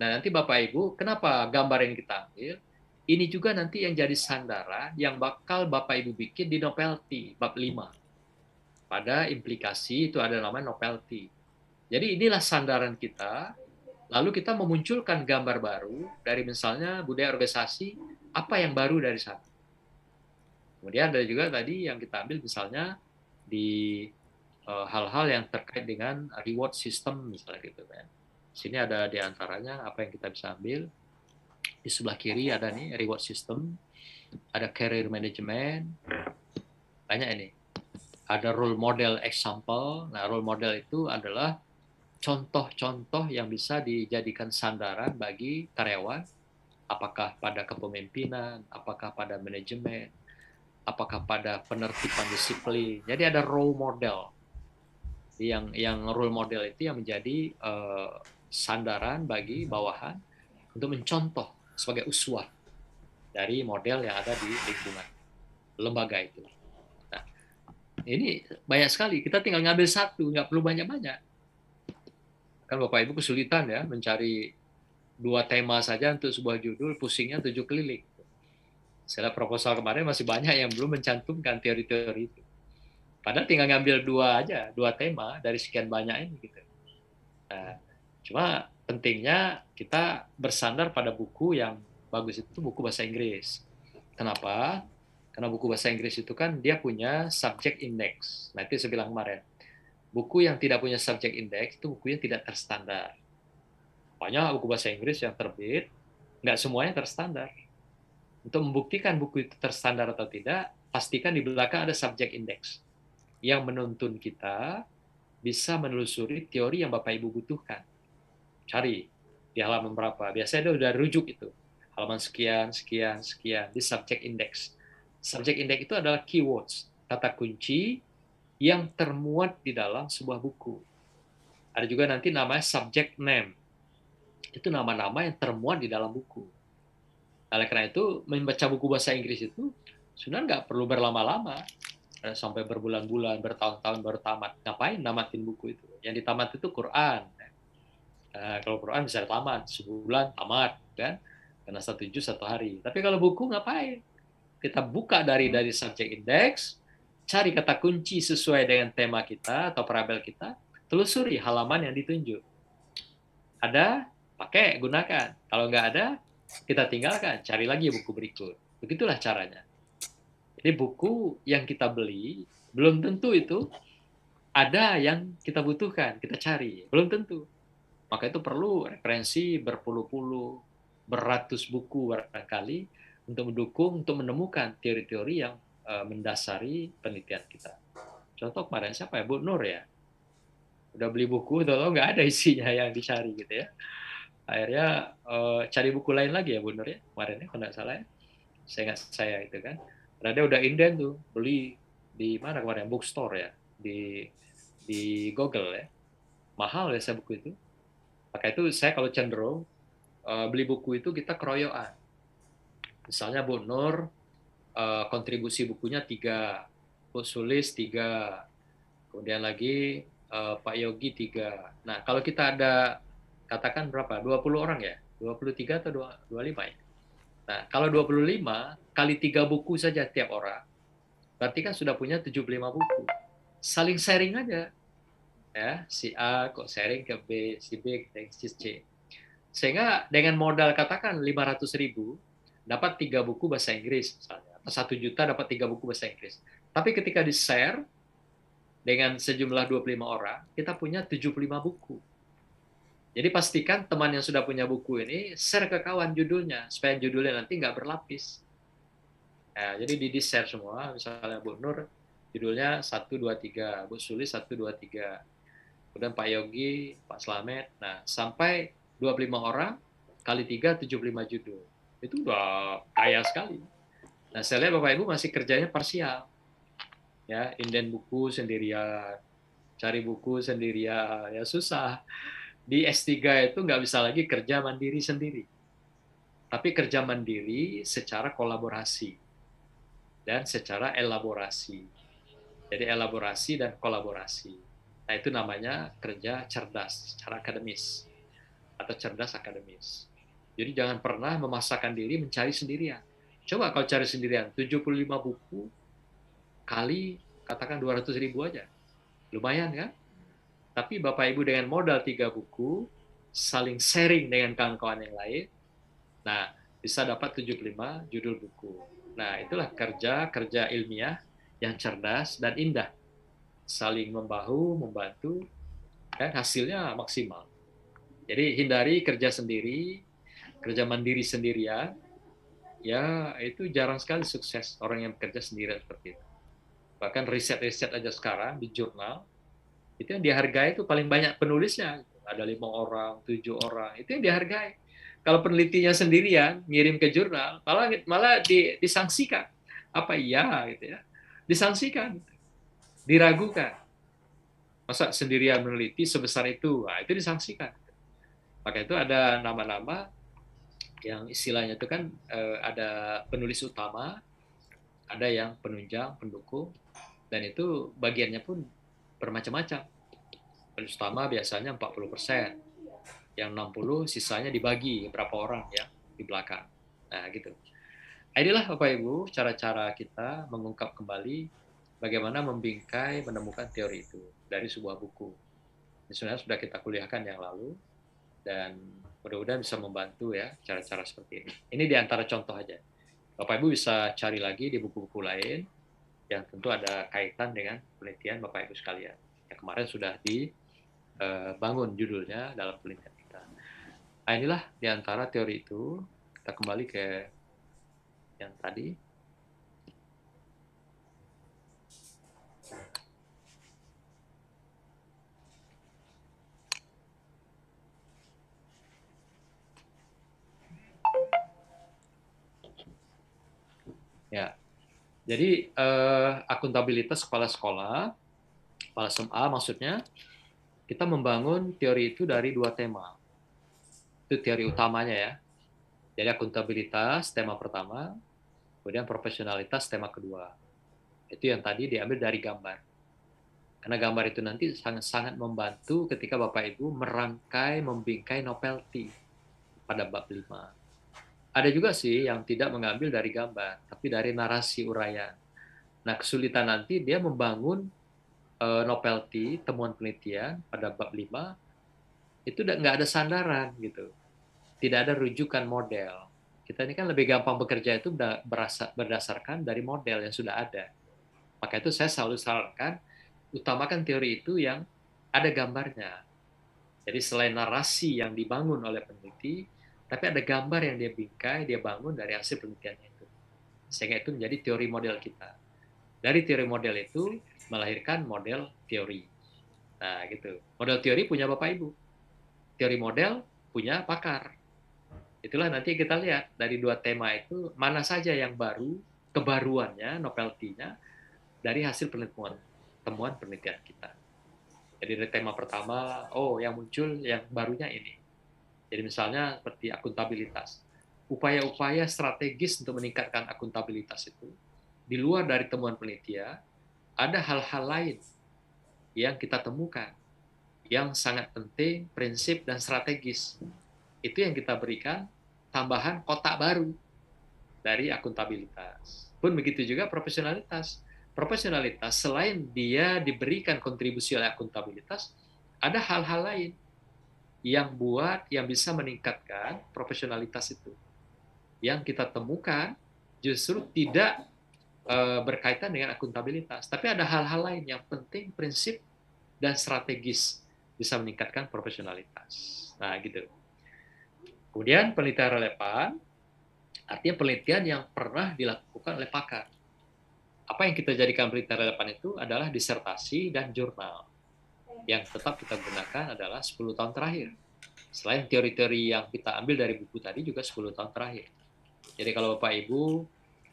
Nah, nanti Bapak Ibu, kenapa gambar yang kita ambil? Ini juga nanti yang jadi sandaran yang bakal Bapak Ibu bikin di Novelty bab 5. Pada implikasi itu ada namanya Novelty. Jadi inilah sandaran kita, lalu kita memunculkan gambar baru dari misalnya budaya organisasi, apa yang baru dari sana. Kemudian ada juga tadi yang kita ambil misalnya di hal-hal yang terkait dengan reward system misalnya gitu kan. Sini ada di antaranya apa yang kita bisa ambil. Di sebelah kiri ada nih reward system, ada career management, banyak ini. Ada role model example. Nah, role model itu adalah contoh-contoh yang bisa dijadikan sandaran bagi karyawan, apakah pada kepemimpinan, apakah pada manajemen, apakah pada penertiban disiplin. Jadi ada role model. Yang role model itu yang menjadi sandaran bagi bawahan untuk mencontoh sebagai uswah dari model yang ada di lingkungan lembaga itu. Nah, ini banyak sekali. Kita tinggal ngambil satu, nggak perlu banyak-banyak. Kan Bapak Ibu kesulitan ya mencari 2 tema saja untuk sebuah judul, pusingnya 7 keliling. Setelah proposal kemarin masih banyak yang belum mencantumkan teori-teori itu. Padahal tinggal ngambil 2 aja, 2 tema dari sekian banyak ini gitu. Nah, cuma pentingnya kita bersandar pada buku yang bagus, itu buku bahasa Inggris. Kenapa? Karena buku bahasa Inggris itu kan dia punya subject index. Nah, itu saya bilang kemarin. Buku yang tidak punya subject index itu bukunya tidak terstandar. Banyak buku bahasa Inggris yang terbit, nggak semuanya terstandar. Untuk membuktikan buku itu terstandar atau tidak, pastikan di belakang ada subject index yang menuntun kita bisa menelusuri teori yang Bapak Ibu butuhkan. Cari di halaman berapa. Biasanya dia udah rujuk itu. Halaman sekian, sekian, sekian di subject index. Subject index itu adalah keywords, kata kunci yang termuat di dalam sebuah buku. Ada juga nanti namanya subject name. Itu nama-nama yang termuat di dalam buku. Oleh karena itu, membaca buku bahasa Inggris itu sebenarnya nggak perlu berlama-lama. Sampai berbulan-bulan, bertahun-tahun baru tamat. Ngapain namatin buku itu? Yang ditamat itu Quran. Kalau Quran bisa tamat, sebulan tamat. Kan? Karena 1 juz 1 hari. Tapi kalau buku ngapain? Kita buka dari subject index, cari kata kunci sesuai dengan tema kita atau parabel kita, telusuri halaman yang ditunjuk. Ada, pakai, gunakan. Kalau nggak ada, kita tinggalkan, cari lagi buku berikut. Begitulah caranya. Jadi buku yang kita beli, belum tentu itu ada yang kita butuhkan, kita cari. Belum tentu. Maka itu perlu referensi berpuluh-puluh, beratus buku barangkali untuk mendukung, untuk menemukan teori-teori yang mendasari penelitian kita. Contoh kemarin siapa ya? Bu Nur ya? Udah beli buku, tolong nggak ada isinya yang dicari gitu ya. Akhirnya cari buku lain lagi ya Bu Nur ya, kemarin ya, kalau nggak salah ya. Saya ingat saya itu kan. Karena dia udah inden tuh, beli di mana kemarin, bookstore ya, di Google ya. Mahal ya saya buku itu. Maka itu saya kalau cenderung beli buku itu kita keroyokan. Misalnya Bu Nur kontribusi bukunya 3, Bu Sulis 3, kemudian lagi Pak Yogi 3. Nah, kalau kita ada katakan berapa? 20 orang ya? 23 atau 25 ya? Nah, kalau 25 kali 3 buku saja tiap orang, berarti kan sudah punya 75 buku. Saling sharing aja. ya, si A kok sharing ke B, si B ke si C. Sehingga dengan modal katakan 500.000 dapat 3 buku bahasa Inggris misalnya, atau 1 juta dapat 3 buku bahasa Inggris. Tapi ketika di-share dengan sejumlah 25 orang, kita punya 75 buku. Jadi pastikan teman yang sudah punya buku ini share ke kawan judulnya, supaya judulnya nanti nggak berlapis. Nah, jadi di-share semua, misalnya Bu Nur, judulnya 1, 2, 3, Bu Sulis 1, 2, 3, kemudian Pak Yogi, Pak Slamet, nah sampai 25 orang, kali 3, 75 judul. Itu udah kaya sekali. Nah, saya lihat Bapak Ibu masih kerjanya parsial. Ya, inden buku sendirian, cari buku sendirian, ya susah. Di S3 itu nggak bisa lagi kerja mandiri sendiri. Tapi kerja mandiri secara kolaborasi dan secara elaborasi. Jadi elaborasi dan kolaborasi. Nah, itu namanya kerja cerdas secara akademis atau cerdas akademis. Jadi jangan pernah memaksakan diri mencari sendirian. Coba kalau cari sendirian, 75 buku kali katakan 200.000 aja. Lumayan kan? Tapi Bapak Ibu dengan modal 3 buku, saling sharing dengan kawan-kawan yang lain, nah bisa dapat 75 judul buku. Nah itulah kerja ilmiah yang cerdas dan indah. Saling membahu, membantu, dan hasilnya maksimal. Jadi hindari kerja sendiri, kerja mandiri sendirian, ya itu jarang sekali sukses orang yang bekerja sendirian seperti itu. Bahkan riset-riset aja sekarang di jurnal, itu yang dihargai itu paling banyak penulisnya. Ada 5 orang, 7 orang, itu yang dihargai. Kalau penelitinya sendirian, ngirim ke jurnal, malah disangsikan. Apa iya gitu ya? Disangsikan, diragukan. Masa sendirian meneliti sebesar itu? Nah, itu disangsikan. Maka itu ada nama-nama yang istilahnya itu kan ada penulis utama, ada yang penunjang, pendukung, dan itu bagiannya pun bermacam-macam. Penulis utama biasanya 40%, yang 60 sisanya dibagi berapa orang ya di belakang. Nah, gitu. Inilah Bapak Ibu cara-cara kita mengungkap kembali bagaimana membingkai menemukan teori itu dari sebuah buku. Ini sebenarnya sudah kita kuliahkan yang lalu dan mudah-mudahan bisa membantu ya cara-cara seperti ini. Ini di antara contoh aja. Bapak Ibu bisa cari lagi di buku-buku lain yang tentu ada kaitan dengan penelitian Bapak Ibu sekalian. Yang kemarin sudah dibangun judulnya dalam penelitian kita. Nah, inilah di antara teori itu. Kita kembali ke yang tadi. Ya, jadi akuntabilitas kepala sekolah, kepala SMA maksudnya, kita membangun teori itu dari 2 tema. Itu teori utamanya ya. Jadi akuntabilitas tema pertama, kemudian profesionalitas tema kedua. Itu yang tadi diambil dari gambar. Karena gambar itu nanti sangat-sangat membantu ketika Bapak Ibu merangkai, membingkai novelty pada bab 5. Ada juga sih yang tidak mengambil dari gambar, tapi dari narasi uraian. Nah, kesulitan nanti dia membangun novelty, temuan penelitian pada bab 5, itu nggak ada sandaran gitu. Tidak ada rujukan model. Kita ini kan lebih gampang bekerja itu berdasarkan dari model yang sudah ada. Maka itu saya selalu sarankan, utamakan teori itu yang ada gambarnya. Jadi selain narasi yang dibangun oleh peneliti, tapi ada gambar yang dia bingkai, dia bangun dari hasil penelitiannya itu. Sehingga itu menjadi teori model kita. Dari teori model itu melahirkan model teori. Nah, gitu. Model teori punya Bapak Ibu. Teori model punya pakar. Itulah nanti kita lihat dari 2 tema itu mana saja yang baru, kebaruannya, novelty-nya dari hasil penelitian, temuan penelitian kita. Jadi dari tema pertama, oh yang muncul yang barunya ini. Jadi misalnya seperti akuntabilitas. Upaya-upaya strategis untuk meningkatkan akuntabilitas itu, di luar dari temuan penelitian, ada hal-hal lain yang kita temukan, yang sangat penting, prinsip, dan strategis. Itu yang kita berikan tambahan kotak baru dari akuntabilitas. Pun begitu juga profesionalitas. Profesionalitas selain dia diberikan kontribusi oleh akuntabilitas, ada hal-hal lain yang bisa meningkatkan profesionalitas itu. Yang kita temukan justru tidak berkaitan dengan akuntabilitas, tapi ada hal-hal lain yang penting, prinsip, dan strategis bisa meningkatkan profesionalitas. Nah, gitu. Kemudian penelitian relevan, artinya penelitian yang pernah dilakukan oleh pakar. Apa yang kita jadikan penelitian relevan itu adalah disertasi dan jurnal. Yang tetap kita gunakan adalah 10 tahun terakhir. Selain teori-teori yang kita ambil dari buku tadi juga 10 tahun terakhir. Jadi kalau Bapak Ibu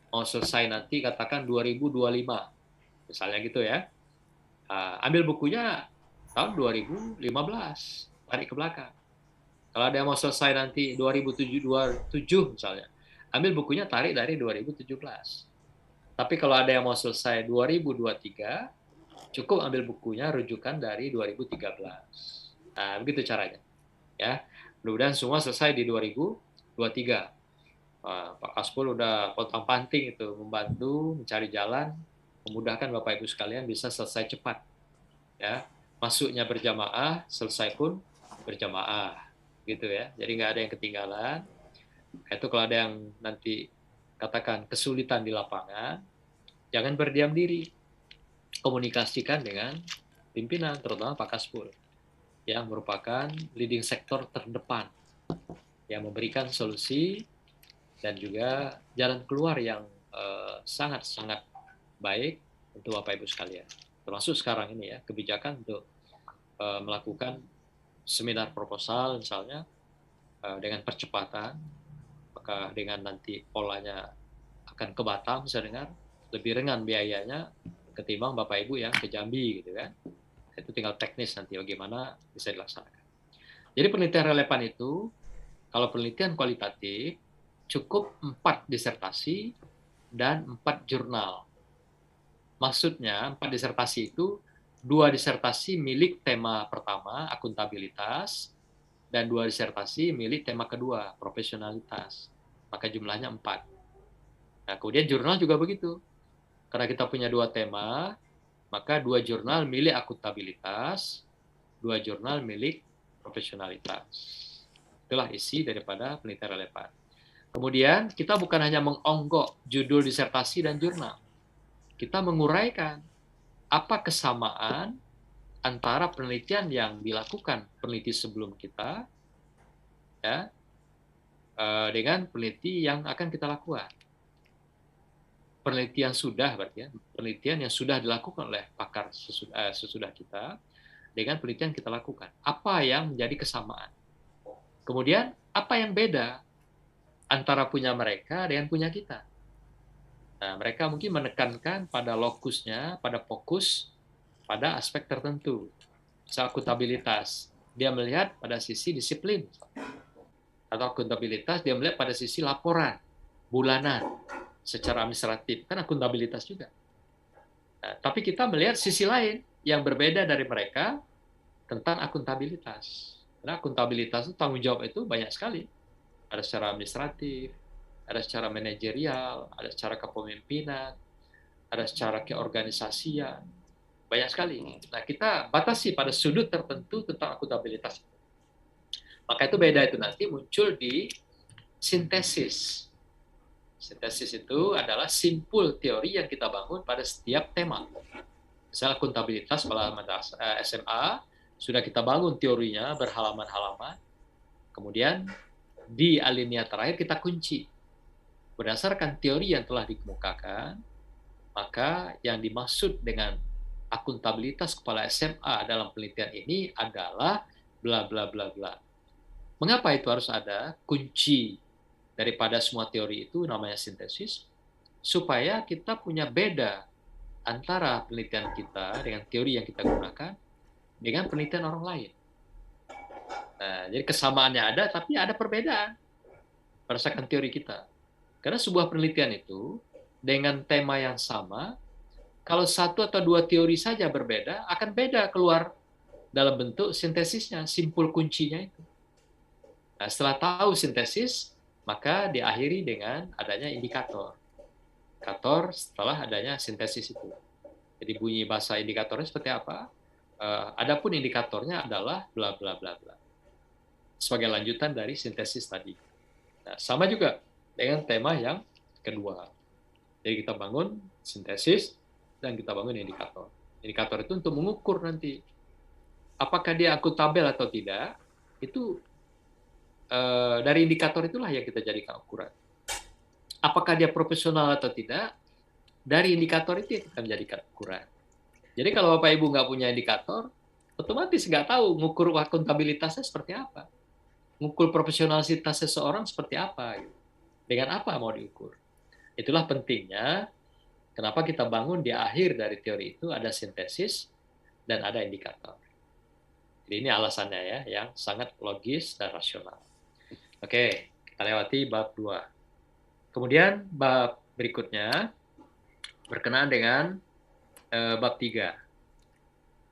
mau selesai nanti katakan 2025, misalnya gitu ya, ambil bukunya tahun 2015, tarik ke belakang. Kalau ada yang mau selesai nanti 2007 misalnya, ambil bukunya tarik dari 2017. Tapi kalau ada yang mau selesai 2023, cukup ambil bukunya rujukan dari 2013. Nah, begitu caranya. Ya, mudah-mudahan semua selesai di 2023. Pak Kaspul udah pontang-panting itu membantu mencari jalan, memudahkan Bapak Ibu sekalian bisa selesai cepat. Ya, masuknya berjamaah, selesai pun berjamaah, gitu ya. Jadi nggak ada yang ketinggalan. Itu kalau ada yang nanti katakan kesulitan di lapangan, jangan berdiam diri, komunikasikan dengan pimpinan, terutama Pak Kaspul, yang merupakan leading sektor terdepan, yang memberikan solusi dan juga jalan keluar yang sangat-sangat baik untuk Bapak Ibu sekalian. Termasuk sekarang ini ya, kebijakan untuk melakukan seminar proposal misalnya dengan percepatan, maka dengan nanti polanya akan ke Batam, saya dengar lebih ringan biayanya ketimbang Bapak Ibu yang ke Jambi gitu kan. Itu tinggal teknis nanti bagaimana bisa dilaksanakan. Jadi penelitian relevan itu, kalau penelitian kualitatif, cukup 4 disertasi dan 4 jurnal. Maksudnya 4 disertasi itu 2 disertasi milik tema pertama, akuntabilitas, dan 2 disertasi milik tema kedua, profesionalitas. Maka jumlahnya 4. Nah, kemudian jurnal juga begitu. Karena kita punya 2 tema, maka 2 jurnal milik akuntabilitas, 2 jurnal milik profesionalitas. Itulah isi daripada penelitian relevan. Kemudian kita bukan hanya mengonggok judul disertasi dan jurnal. Kita menguraikan apa kesamaan antara penelitian yang dilakukan peneliti sebelum kita ya, dengan peneliti yang akan kita lakukan. Penelitian sudah berarti ya, penelitian yang sudah dilakukan oleh pakar sesudah kita dengan penelitian kita lakukan. Apa yang menjadi kesamaan? Kemudian apa yang beda antara punya mereka dengan punya kita? Nah, mereka mungkin menekankan pada lokusnya, pada fokus, pada aspek tertentu. Misal akuntabilitas, dia melihat pada sisi disiplin. Atau akuntabilitas, dia melihat pada sisi laporan, bulanan, secara administratif. Kan akuntabilitas juga. Nah, tapi kita melihat sisi lain yang berbeda dari mereka tentang akuntabilitas. Karena akuntabilitas itu, tanggung jawab itu banyak sekali. Ada secara administratif, ada secara manajerial, ada secara kepemimpinan, ada secara keorganisasian, banyak sekali. Nah, kita batasi pada sudut tertentu tentang akuntabilitas. Maka itu beda itu nanti muncul di sintesis. Sintesis itu adalah simpul teori yang kita bangun pada setiap tema. Misalnya akuntabilitas pada SMA, sudah kita bangun teorinya berhalaman-halaman, kemudian di alinea terakhir kita kunci. Berdasarkan teori yang telah dikemukakan, maka yang dimaksud dengan akuntabilitas kepala SMA dalam penelitian ini adalah bla bla bla bla. Mengapa itu harus ada? Kunci daripada semua teori itu namanya sintesis, supaya kita punya beda antara penelitian kita dengan teori yang kita gunakan dengan penelitian orang lain. Nah, jadi kesamaannya ada, tapi ada perbedaan berdasarkan teori kita. Karena sebuah penelitian itu dengan tema yang sama, kalau 1 atau 2 teori saja berbeda, akan beda keluar dalam bentuk sintesisnya, simpul kuncinya itu. Nah, setelah tahu sintesis, maka diakhiri dengan adanya indikator. Indikator setelah adanya sintesis itu. Jadi bunyi bahasa indikatornya seperti apa? Adapun indikatornya adalah bla bla bla bla. Sebagai lanjutan dari sintesis tadi. Nah, sama juga dengan tema yang kedua. Jadi kita bangun sintesis dan kita bangun indikator. Indikator itu untuk mengukur nanti apakah dia akuntabel atau tidak. Itu dari indikator itulah yang kita jadikan ukuran. Apakah dia profesional atau tidak, dari indikator itu yang kita menjadikan ukuran. Jadi kalau Bapak Ibu nggak punya indikator, otomatis nggak tahu ngukur akuntabilitasnya seperti apa. Ngukur profesionalitas seseorang seperti apa. Gitu. Dengan apa mau diukur. Itulah pentingnya kenapa kita bangun di akhir dari teori itu ada sintesis dan ada indikator. Jadi ini alasannya ya, yang sangat logis dan rasional. Oke, kita lewati bab 2. Kemudian bab berikutnya berkenaan dengan bab 3.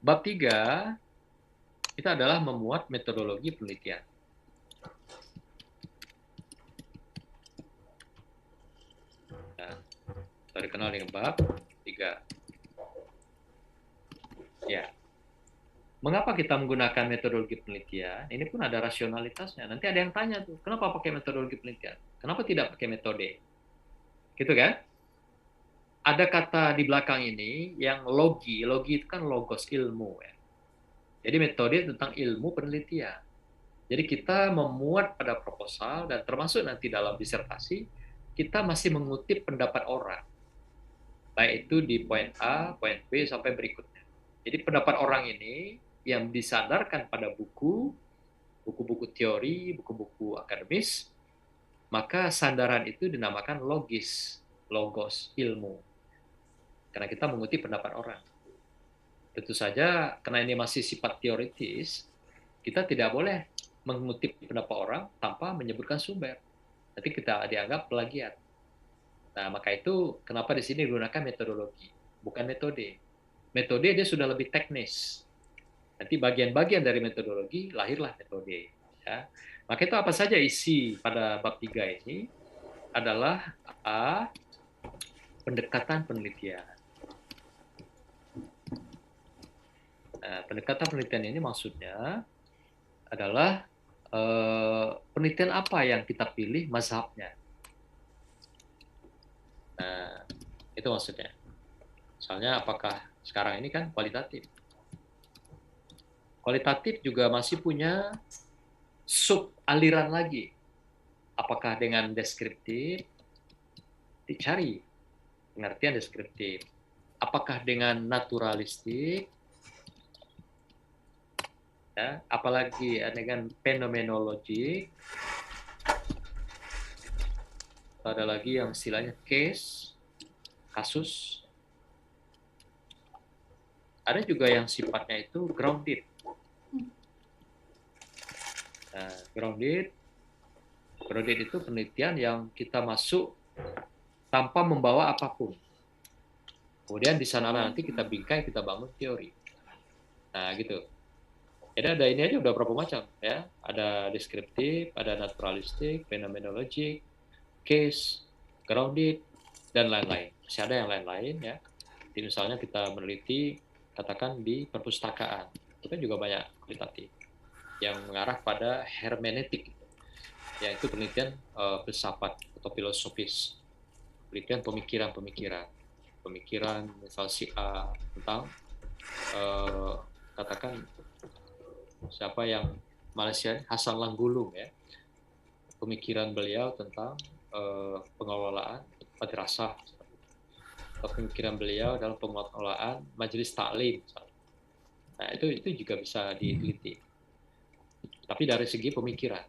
Bab 3 itu adalah memuat metodologi penelitian. Nah, kita dikenal dengan bab 3. Ya. Mengapa kita menggunakan metodologi penelitian? Ini pun ada rasionalitasnya. Nanti ada yang tanya tuh, kenapa pakai metodologi penelitian? Kenapa tidak pakai metode? Gitu kan? Ada kata di belakang ini yang logi. Logi itu kan logos, ilmu. Ya. Jadi metode tentang ilmu penelitian. Jadi kita memuat pada proposal dan termasuk nanti dalam disertasi, kita masih mengutip pendapat orang. Baik itu di poin A, poin B, sampai berikutnya. Jadi pendapat orang ini yang disandarkan pada buku-buku teori, buku-buku akademis, maka sandaran itu dinamakan logis, logos, ilmu. Karena kita mengutip pendapat orang. Tentu saja, karena ini masih sifat teoritis, kita tidak boleh mengutip pendapat orang tanpa menyebutkan sumber. Nanti kita dianggap plagiat. Nah, maka itu kenapa di sini digunakan metodologi, bukan metode. Metode dia sudah lebih teknis. Nanti bagian-bagian dari metodologi lahirlah metode. Ya. Maka itu apa saja isi pada bab 3 ini adalah A, pendekatan penelitian. Nah, pendekatan penelitian ini maksudnya adalah penelitian apa yang kita pilih mazhabnya. Nah, itu maksudnya. Misalnya apakah sekarang ini kan kualitatif. Kualitatif juga masih punya sub aliran lagi. Apakah dengan deskriptif? Dicari pengertian deskriptif. Apakah dengan naturalistik? Ya, apalagi dengan fenomenologi. Ada lagi yang istilahnya case, kasus. Ada juga yang sifatnya itu grounded. Nah, grounded itu penelitian yang kita masuk tanpa membawa apapun. Kemudian di sana nanti kita bingkai, kita bangun teori. Nah, gitu. Jadi ada ini aja udah berapa macam ya. Ada deskriptif, ada naturalistik, fenomenologi, case, grounded, dan lain-lain. Masih ada yang lain-lain ya. Jadi misalnya kita meneliti katakan di perpustakaan, itu kan juga banyak kualitatif yang mengarah pada hermeneutik, yaitu penelitian filsafat atau filosofis, penelitian pemikiran misal si A tentang katakan siapa yang Malaysia, Hasan Langgulung ya, pemikiran beliau tentang pengelolaan madrasah, atau pemikiran beliau dalam pengelolaan majelis taklim. Nah, itu juga bisa diteliti. Tapi dari segi pemikiran,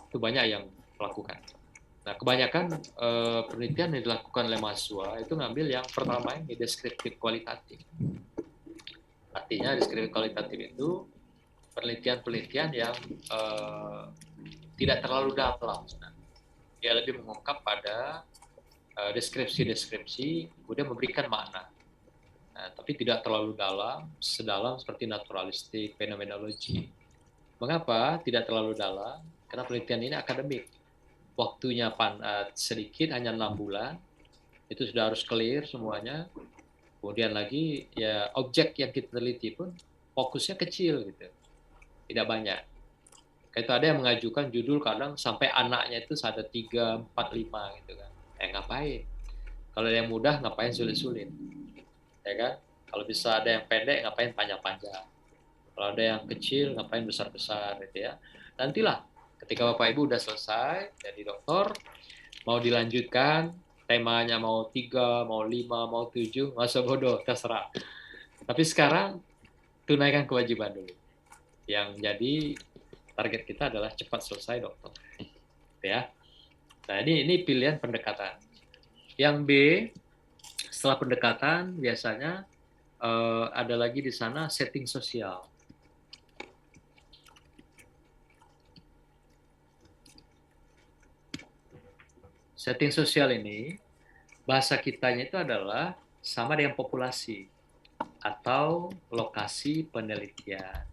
itu banyak yang melakukan. Nah, kebanyakan penelitian yang dilakukan oleh mahasiswa itu ngambil yang pertama ini deskriptif kualitatif. Artinya deskriptif kualitatif itu penelitian-penelitian yang tidak terlalu dalam. Dia lebih mengungkap pada deskripsi, kemudian memberikan makna. Nah, tapi tidak terlalu dalam, sedalam seperti naturalistik, fenomenologi. Mengapa tidak terlalu dalam? Karena penelitian ini akademik. Waktunya sedikit, hanya 6 bulan. Itu sudah harus clear semuanya. Kemudian lagi, ya objek yang kita teliti pun fokusnya kecil gitu, tidak banyak. Kayak itu ada yang mengajukan judul kadang sampai anaknya itu ada 3, 4, 5 gitu kan. Ngapain? Kalau yang mudah ngapain sulit-sulit, ya kan? Kalau bisa ada yang pendek ngapain panjang-panjang. Kalau ada yang kecil ngapain besar-besar gitu ya. Nantilah ketika Bapak Ibu udah selesai jadi dokter, mau dilanjutkan temanya mau 3, mau 5, mau 7, nggak usah bodoh, terserah. Tapi sekarang tunaikan kewajiban dulu. Yang jadi target kita adalah cepat selesai dokter. Ya. Nah, ini pilihan pendekatan. Yang B, setelah pendekatan biasanya ada lagi di sana setting sosial. Setting sosial ini bahasa kitanya itu adalah sama dengan populasi atau lokasi penelitian.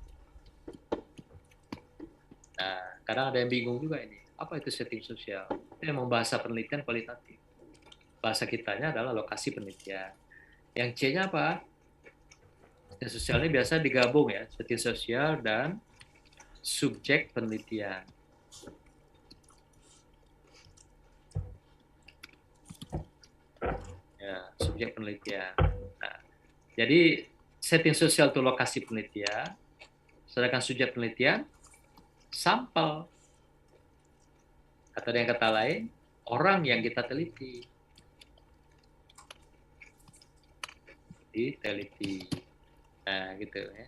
Nah, kadang ada yang bingung juga ini. Apa itu setting sosial? Itu memang bahasa penelitian kualitatif. Bahasa kitanya adalah lokasi penelitian. Yang C-nya apa? Setting sosial ini biasa digabung ya, setting sosial dan subjek penelitian. Ya, subjek penelitian. Nah, jadi setting sosial itu lokasi penelitian, sedangkan subjek penelitian sampel. Atau dengan kata lain, orang yang kita teliti. Diteliti. Nah, gitu ya.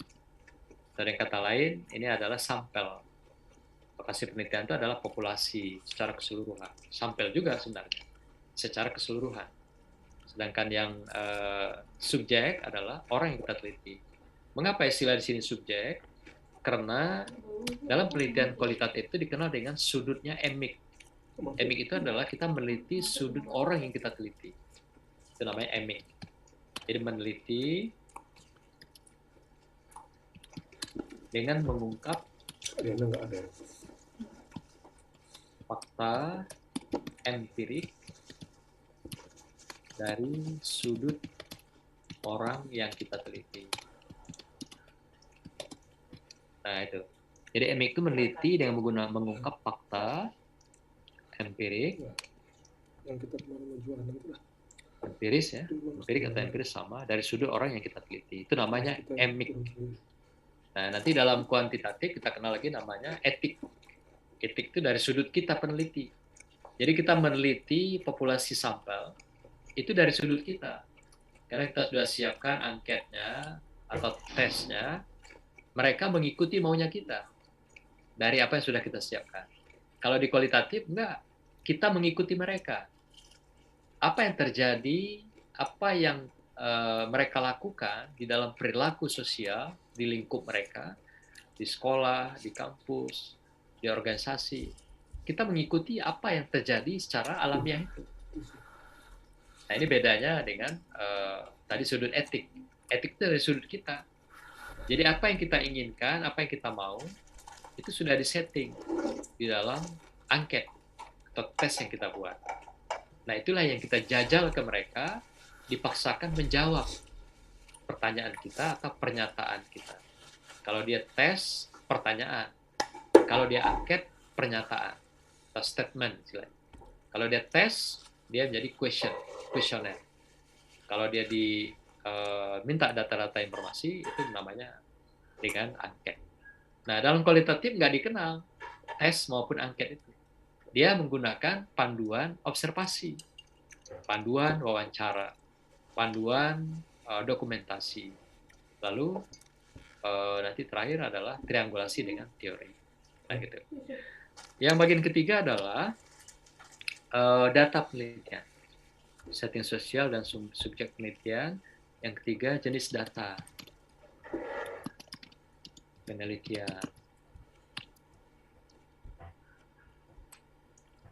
Atau dengan kata lain, ini adalah sampel. Lokasi penelitian itu adalah populasi secara keseluruhan. Sampel juga sebenarnya, secara keseluruhan. Sedangkan yang subjek adalah orang yang kita teliti. Mengapa istilah di sini subjek? Karena dalam penelitian kualitatif itu dikenal dengan sudutnya emik. Emik itu adalah kita meneliti sudut orang yang kita teliti. Itu namanya emik. Jadi meneliti dengan mengungkap fakta empirik dari sudut orang yang kita teliti. Nah itu. Jadi emik itu meneliti dengan mengungkap fakta empirik. Yang kita kemarin jualan itu lah. Empiris ya, empirik atau empiris sama dari sudut orang yang kita teliti. Itu namanya emik. Nah, nanti dalam kuantitatif kita kenal lagi namanya etik. Etik itu dari sudut kita peneliti. Jadi kita meneliti populasi sampel itu dari sudut kita. Karena kita sudah siapkan angketnya atau tesnya, mereka mengikuti maunya kita dari apa yang sudah kita siapkan. Kalau di kualitatif enggak, kita mengikuti mereka. Apa yang terjadi, apa yang mereka lakukan di dalam perilaku sosial di lingkup mereka, di sekolah, di kampus, di organisasi, kita mengikuti apa yang terjadi secara alamiah itu. Nah ini bedanya dengan tadi sudut etik. Etik itu dari sudut kita. Jadi apa yang kita inginkan, apa yang kita mau, itu sudah disetting di dalam angket atau tes yang kita buat. Nah itulah yang kita jajal ke mereka, dipaksakan menjawab pertanyaan kita atau pernyataan kita. Kalau dia tes, pertanyaan. Kalau dia angket, pernyataan atau statement. Kalau dia tes, dia menjadi questionnaire. Kalau dia minta data-data informasi, itu namanya dengan angket. Nah, dalam kualitatif nggak dikenal tes maupun angket itu. Dia menggunakan panduan observasi, panduan wawancara, panduan dokumentasi. Lalu nanti terakhir adalah triangulasi dengan teori. Nah, gitu. Yang bagian ketiga adalah data penelitian, setting sosial dan subjek penelitian. Yang ketiga jenis data penelitian.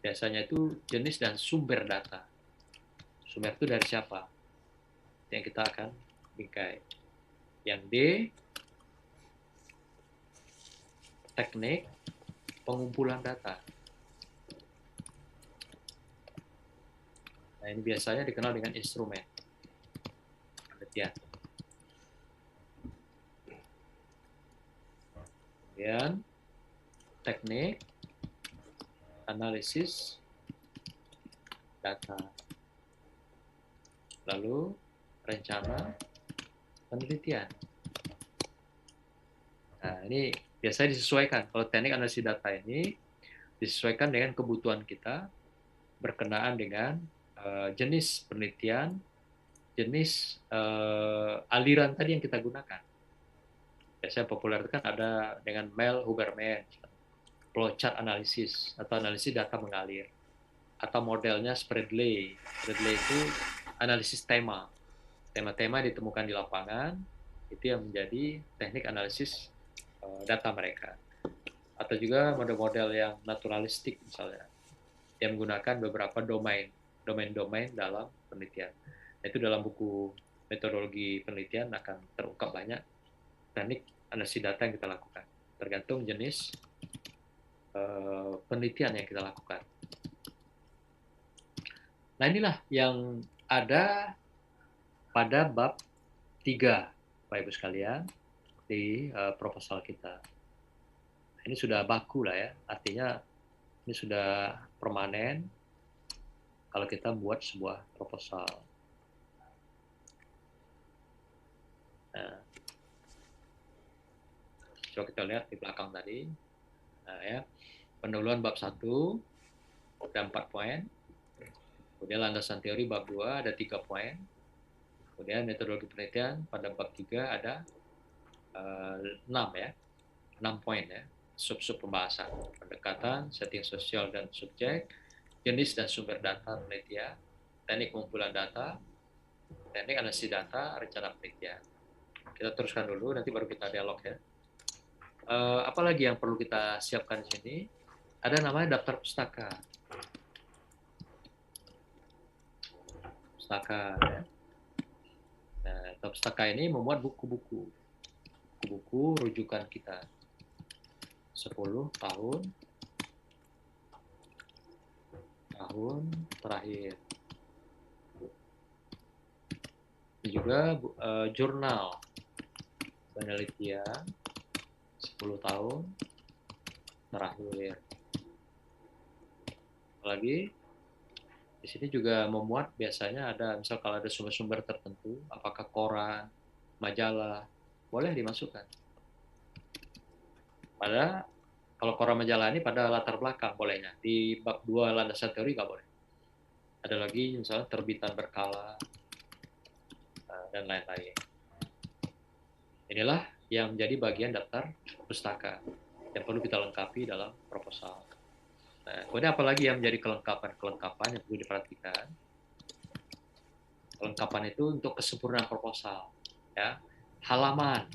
Biasanya itu jenis dan sumber data. Sumber itu dari siapa? Yang kita akan bingkai. Yang D, teknik pengumpulan data. Nah, ini biasanya dikenal dengan instrumen penelitian. Kemudian teknik analisis data. Lalu rencana penelitian. Nah, ini biasanya disesuaikan. Kalau teknik analisis data ini disesuaikan dengan kebutuhan kita berkenaan dengan jenis penelitian, jenis aliran tadi yang kita gunakan. Biasanya populer itu kan ada dengan Mel-Huberman, flowchart analisis atau analisis data mengalir, atau modelnya Spreadley. Spreadley itu analisis tema. Tema-tema ditemukan di lapangan, itu yang menjadi teknik analisis data mereka. Atau juga model-model yang naturalistik misalnya, yang menggunakan beberapa domain-domain dalam penelitian. Itu dalam buku metodologi penelitian akan terungkap banyak teknik analisis data yang kita lakukan, tergantung jenis penelitian yang kita lakukan. Nah, inilah yang ada pada bab 3, Bapak Ibu sekalian, di proposal kita. Ini sudah baku lah ya, artinya ini sudah permanen kalau kita buat sebuah proposal. Nah, coba kita lihat di belakang tadi. Nah, ya, pendahuluan bab 1 ada 4 poin. Kemudian landasan teori bab 2 ada 3 poin. Kemudian metodologi penelitian pada bab 3 ada 6 ya. 6 poin ya. Sub-sub pembahasan. Pendekatan, setting sosial dan subjek, jenis dan sumber data penelitian, teknik pengumpulan data, teknik analisis data, rencana penelitian. Kita teruskan dulu, nanti baru kita dialog ya. Apalagi yang perlu kita siapkan di sini? Ada namanya daftar pustaka. Pustaka ya. Nah, daftar pustaka ini memuat buku-buku rujukan kita 10 tahun terakhir. Ini juga jurnal penelitian 10 tahun terakhir. Lagi di sini juga memuat biasanya ada, misal kalau ada sumber-sumber tertentu, apakah koran, majalah, boleh dimasukkan. Pada kalau koran majalah ini pada latar belakang bolehnya. Di bab 2 landasan teori nggak boleh. Ada lagi misalnya terbitan berkala dan lain-lain. Inilah yang menjadi bagian daftar pustaka yang perlu kita lengkapi dalam proposal. Nah, kemudian apalagi yang menjadi kelengkapan yang perlu diperhatikan. Kelengkapan itu untuk kesempurnaan proposal. Ya, halaman.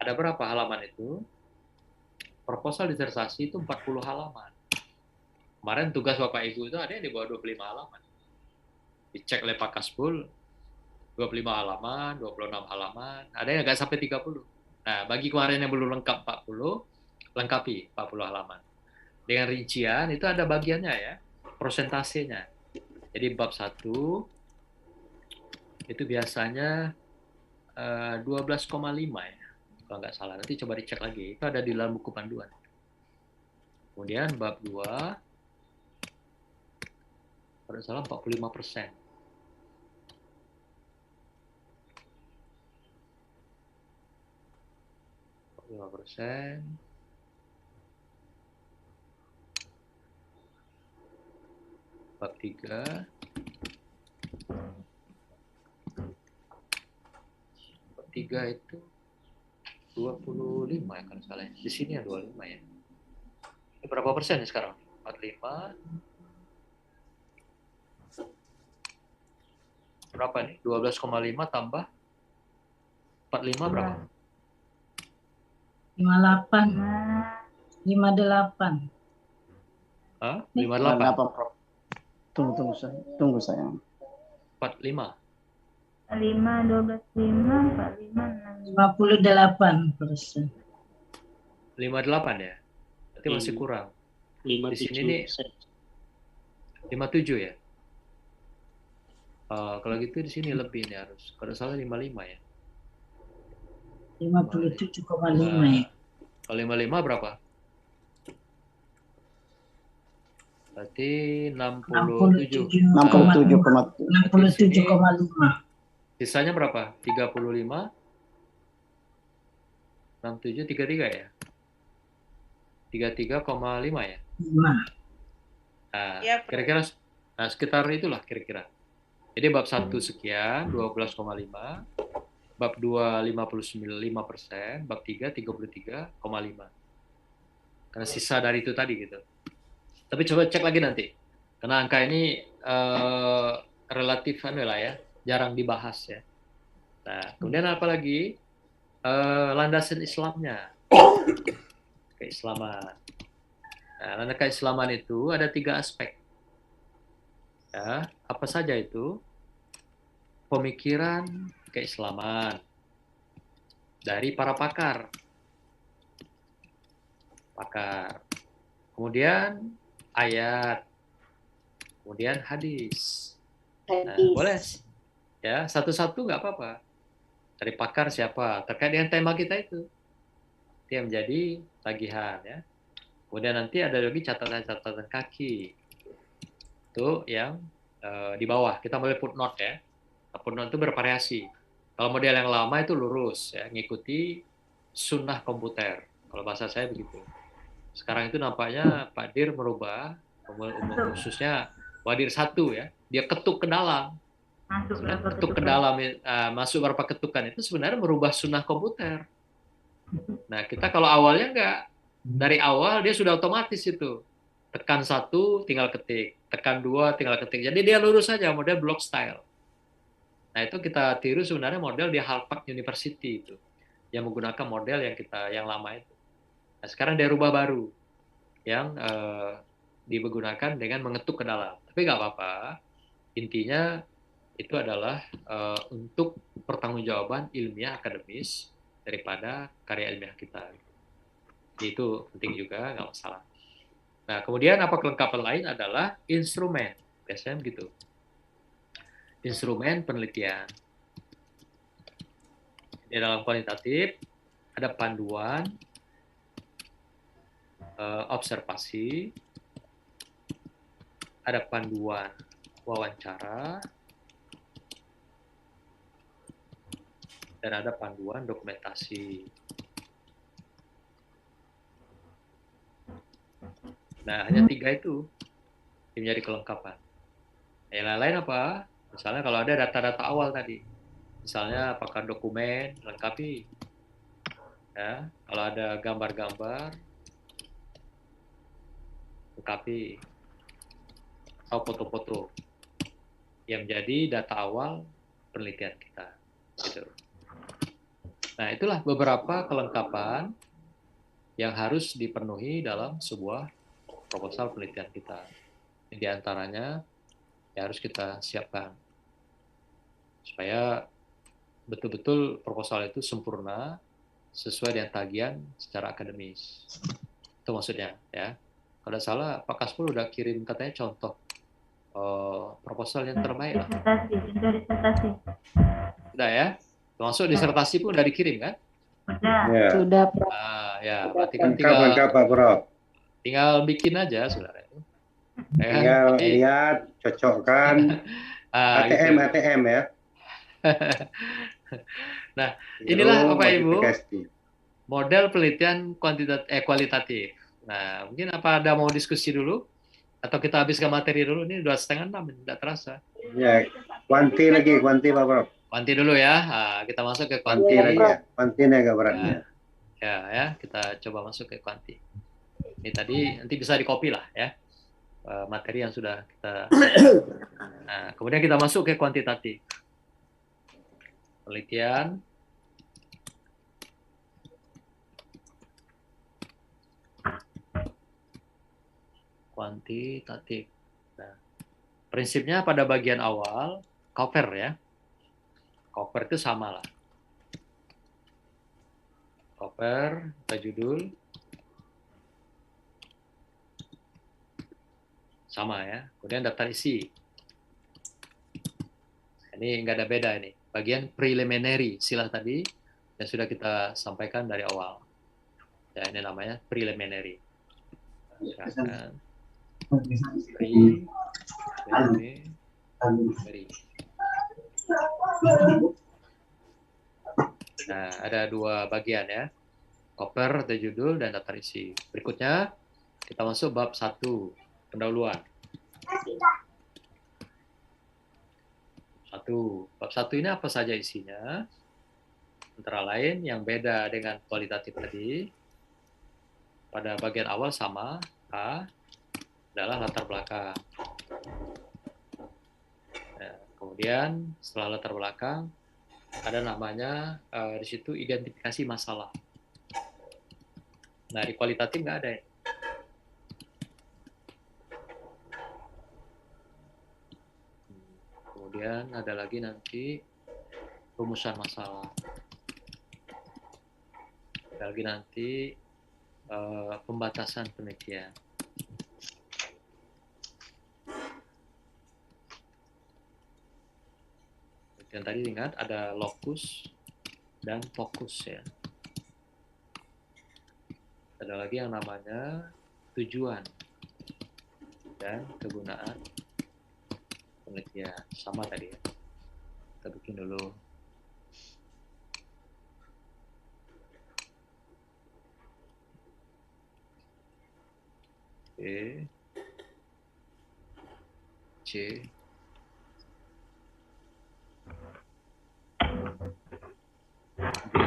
Ada berapa halaman itu? Proposal disertasi itu 40 halaman. Kemarin tugas Bapak Ibu itu ada yang di bawah 25 halaman. Dicek oleh Pak Kasbul, 25 halaman, 26 halaman, ada yang nggak sampai 30. Nah, bagi kemarin yang belum lengkap 40, lengkapi 40 halaman. Dengan rincian, itu ada bagiannya ya, prosentasenya. Jadi bab 1, itu biasanya 12,5 ya, kalau nggak salah. Nanti coba dicek lagi, itu ada di dalam buku panduan. Kemudian bab 2, pada salah 45%. 5%. Bab 3. Bab 3 itu 25 ya kalau salah. Di sini ya 25 ya. Ini berapa persen sekarang? 45. Berapa nih? 12,5 tambah 45 berapa? 58. 58. Hah? 58? 58, Prof. Tunggu saya. 45. 5, 12, 5, 45, 58%. 58 ya? Berarti masih kurang. 57. Di sini nih 57 ya? Kalau gitu di sini lebih nih harus. Kalau salah 55 ya? 57,5 ya. Kalau 55 berapa? Berarti 67. 67,5. Sisanya berapa? 35, 67, 33 ya? 33,5 ya? Nah, Iya, Prof. kira-kira sekitar itulah kira-kira. Jadi bab 1 sekian, 12,5. Bab 2, 55%. Bab 3, 33,5. Karena sisa dari itu tadi gitu. Tapi coba cek lagi nanti. Karena angka ini relatif lah ya, jarang dibahas ya. Nah, kemudian apa lagi? Landasan Islamnya. Keislaman. Nah, landasan keislaman itu ada 3 aspek. Ya, apa saja itu? Pemikiran keislaman dari para pakar. Kemudian ayat, kemudian hadis. Nah, boleh ya, satu-satu nggak apa-apa. Dari pakar siapa? Terkait dengan tema kita itu. Dia menjadi tagihan ya. Kemudian nanti ada lagi catatan-catatan kaki. Itu yang di bawah. Kita boleh footnote ya. Footnote itu bervariasi. Kalau model yang lama itu lurus ya, ngikuti sunnah komputer. Kalau bahasa saya begitu. Sekarang itu nampaknya Pak Dir merubah, khususnya Wadir 1 ya. Dia ketuk ke dalam. Ketuk ke dalam, masuk berapa ketukan itu sebenarnya merubah sunnah komputer. Nah, kita kalau awalnya enggak, dari awal dia sudah otomatis itu. Tekan 1 tinggal ketik, tekan 2 tinggal ketik. Jadi dia lurus saja, model block style. Nah, itu kita tiru sebenarnya model di Harvard University itu, yang menggunakan model yang lama itu. Nah, sekarang dia rubah baru, yang digunakan dengan mengetuk ke dalam. Tapi nggak apa-apa, intinya itu adalah untuk pertanggungjawaban ilmiah akademis daripada karya ilmiah kita. Itu penting juga, nggak masalah. Nah, kemudian apa kelengkapan lain adalah instrumen. Biasanya begitu. Instrumen penelitian. Di dalam kualitatif ada panduan, observasi, ada panduan wawancara, dan ada panduan dokumentasi. Nah, hanya 3 itu yang menjadi kelengkapan. Yang lain-lain apa? Misalnya kalau ada data-data awal tadi, misalnya apakah dokumen lengkapi, ya. Kalau ada gambar-gambar lengkapi, atau foto-foto yang menjadi data awal penelitian kita. Gitu. Nah, itulah beberapa kelengkapan yang harus dipenuhi dalam sebuah proposal penelitian kita. Di antaranya yang harus kita siapkan supaya betul-betul proposal itu sempurna sesuai dengan tagihan secara akademis. Itu maksudnya ya. Kalau tidak salah Pak Kaspul udah kirim katanya contoh proposal yang terbaik lah. Disertasi. Sudah ya. Termasuk disertasi pun udah dikirim kan? Udah. Sudah, Prof. Ya, berarti kan Lengkap Pak Prof. tinggal bikin aja saudara. Tinggal lihat, cocokkan, ATM ya. Nah, inilah Bapak Ibu modifikasi. model penelitian kualitatif. Nah, mungkin apa ada mau diskusi dulu atau kita habiskan materi dulu? Ini 5:30, tidak terasa. Ya, kuanti Pak Prof. Kuanti dulu ya. Nah, kita masuk ke Kuanti kuanti. lagi ya. Kuanti ini agak beratnya. Ya, kita coba masuk ke kuanti. Ini tadi nanti bisa di-copy lah ya. Materi yang sudah kita. Nah, kemudian kita masuk ke kuantitatif. Penelitian. Kuantitatif. Nah, prinsipnya pada bagian awal cover ya. Cover itu sama lah. Cover, judul, sama ya. Kemudian daftar isi. Ini nggak ada beda ini. Bagian preliminary, istilah tadi yang sudah kita sampaikan dari awal. Ya, ini namanya preliminary. Silakan. Preliminary. Nah, ada dua bagian ya. Koper atau judul dan daftar isi. Berikutnya kita masuk bab 1, pendahuluan. Bab 1 ini apa saja isinya? Antara lain yang beda dengan kualitatif tadi, pada bagian awal sama, A adalah latar belakang. Nah, kemudian setelah latar belakang, ada namanya di situ identifikasi masalah. Nah, di kualitatif nggak ada ya. Kemudian ada lagi nanti rumusan masalah. Ada lagi nanti pembatasan penelitian. Yang tadi ingat ada lokus dan fokus ya. Ada lagi yang namanya tujuan dan kegunaan penelitian. Sama tadi ya. Kita bikin dulu. Oke. C. B.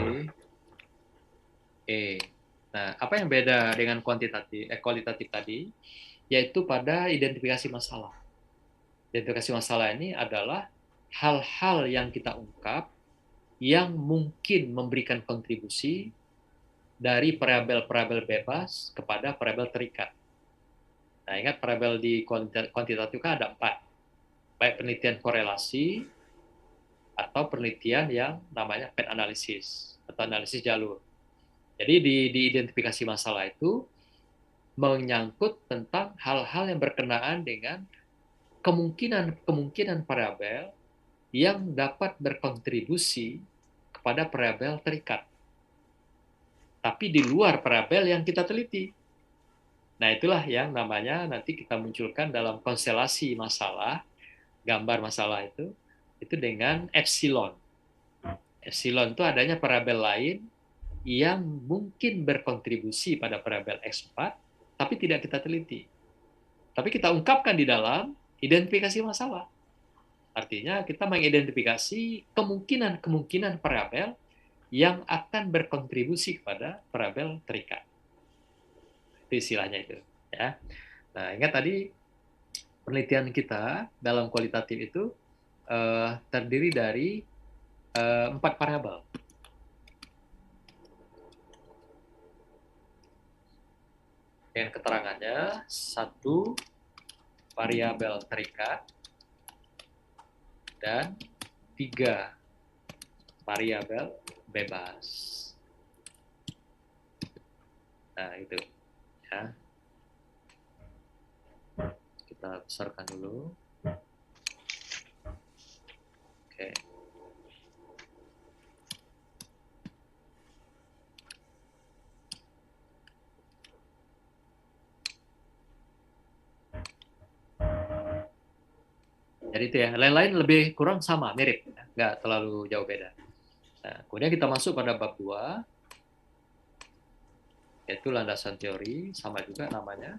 E. Nah, apa yang beda dengan kualitatif tadi? Yaitu pada identifikasi masalah. Identifikasi masalah ini adalah hal-hal yang kita ungkap yang mungkin memberikan kontribusi dari variabel-variabel bebas kepada variabel terikat. Nah, ingat variabel di kuantitatif kan ada 4. Baik penelitian korelasi atau penelitian yang namanya path analysis atau analisis jalur. Jadi di identifikasi masalah itu menyangkut tentang hal-hal yang berkenaan dengan kemungkinan variabel yang dapat berkontribusi kepada variabel terikat. Tapi di luar variabel yang kita teliti. Nah, itulah yang namanya nanti kita munculkan dalam konstelasi masalah, gambar masalah itu dengan epsilon. Epsilon itu adanya variabel lain yang mungkin berkontribusi pada variabel X4, tapi tidak kita teliti. Tapi kita ungkapkan di dalam identifikasi masalah. Artinya kita mengidentifikasi kemungkinan variabel yang akan berkontribusi kepada variabel terikat. Itu istilahnya itu. Ya. Nah, ingat tadi penelitian kita dalam kualitatif itu terdiri dari 4 variabel. Dengan keterangannya 1 variabel terikat dan 3 variabel bebas. Nah, itu ya. Kita besarkan dulu. Oke. Jadi itu ya, lain-lain lebih kurang sama, mirip, nggak terlalu jauh beda. Nah, kemudian kita masuk pada bab 2, yaitu landasan teori, sama juga namanya,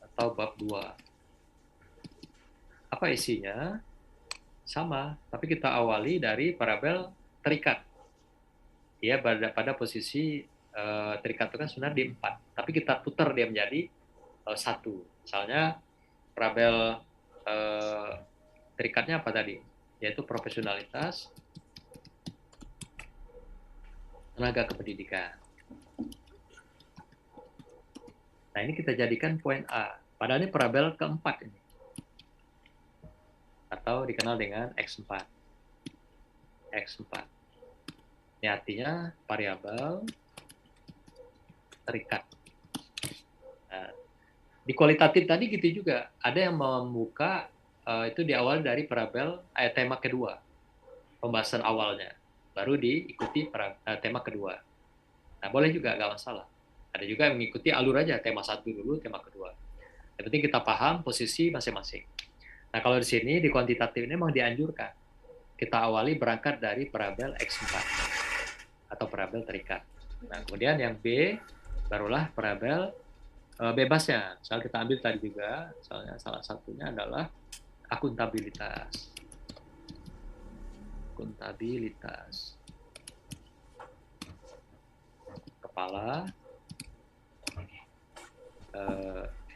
atau bab 2. Apa isinya? Sama, tapi kita awali dari variabel terikat. Dia pada posisi terikat itu kan sebenarnya di 4, tapi kita putar dia menjadi 1. Misalnya, variabel terikatnya apa tadi? Yaitu profesionalitas tenaga kependidikan. Nah, ini kita jadikan poin A. Padahal ini variabel keempat ini. Atau dikenal dengan X4. X4. Ini artinya variabel terikat. Nah, di kualitatif tadi gitu juga. Ada yang membuka itu di awal dari variabel tema kedua. Pembahasan awalnya. Baru diikuti tema kedua. Nah, boleh juga, nggak masalah. Ada juga yang mengikuti alur aja, tema 1 dulu, tema kedua. Yang penting kita paham posisi masing-masing. Nah, kalau di sini, di kuantitatif ini memang dianjurkan. Kita awali berangkat dari parabel X4 atau parabel terikat. Nah, kemudian yang B, barulah parabel bebasnya. Misalnya kita ambil tadi juga, misalnya salah satunya adalah akuntabilitas. Akuntabilitas. Kepala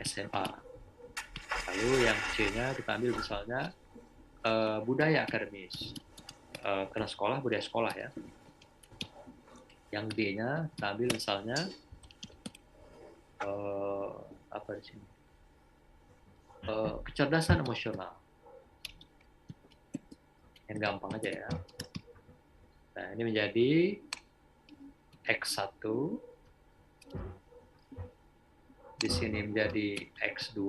SMA. Lalu yang C-nya kita ambil misalnya budaya akademis. Karena sekolah, budaya sekolah ya. Yang D-nya kita ambil misalnya apa di sini? Kecerdasan emosional. Yang gampang aja ya. Nah, ini menjadi X1, di sini menjadi X2,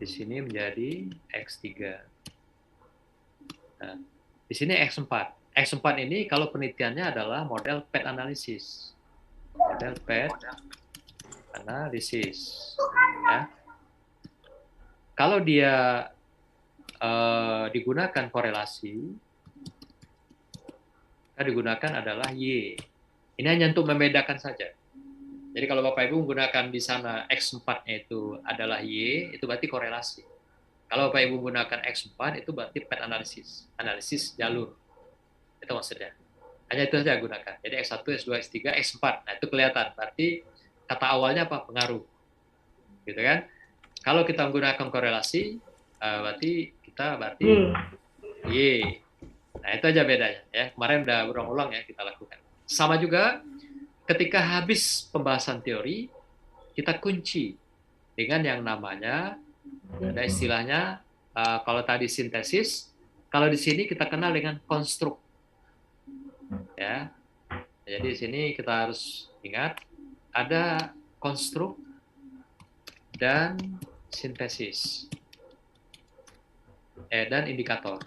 di sini menjadi X3. Nah, di sini X4. X4 ini kalau penelitiannya adalah model PET analisis. Model PET analisis. Ya. Kalau dia digunakan korelasi, yang digunakan adalah Y. Ini hanya untuk membedakan saja. Jadi kalau Bapak Ibu menggunakan di sana X4-nya itu adalah Y, itu berarti korelasi. Kalau Bapak Ibu menggunakan X4, itu berarti PET analisis, analisis jalur. Itu maksudnya. Hanya itu saja gunakan. Jadi X1, X2, X3, X4. Nah, itu kelihatan. Berarti kata awalnya apa? Pengaruh. Gitu kan? Kalau kita menggunakan korelasi, berarti Y. Nah, itu aja bedanya. Ya. Kemarin udah berulang-ulang ya kita lakukan. Sama juga ketika habis pembahasan teori, kita kunci dengan yang namanya, ada istilahnya, kalau tadi sintesis, kalau di sini kita kenal dengan konstruk. Ya. Jadi di sini kita harus ingat, ada konstruk dan sintesis. Dan indikator.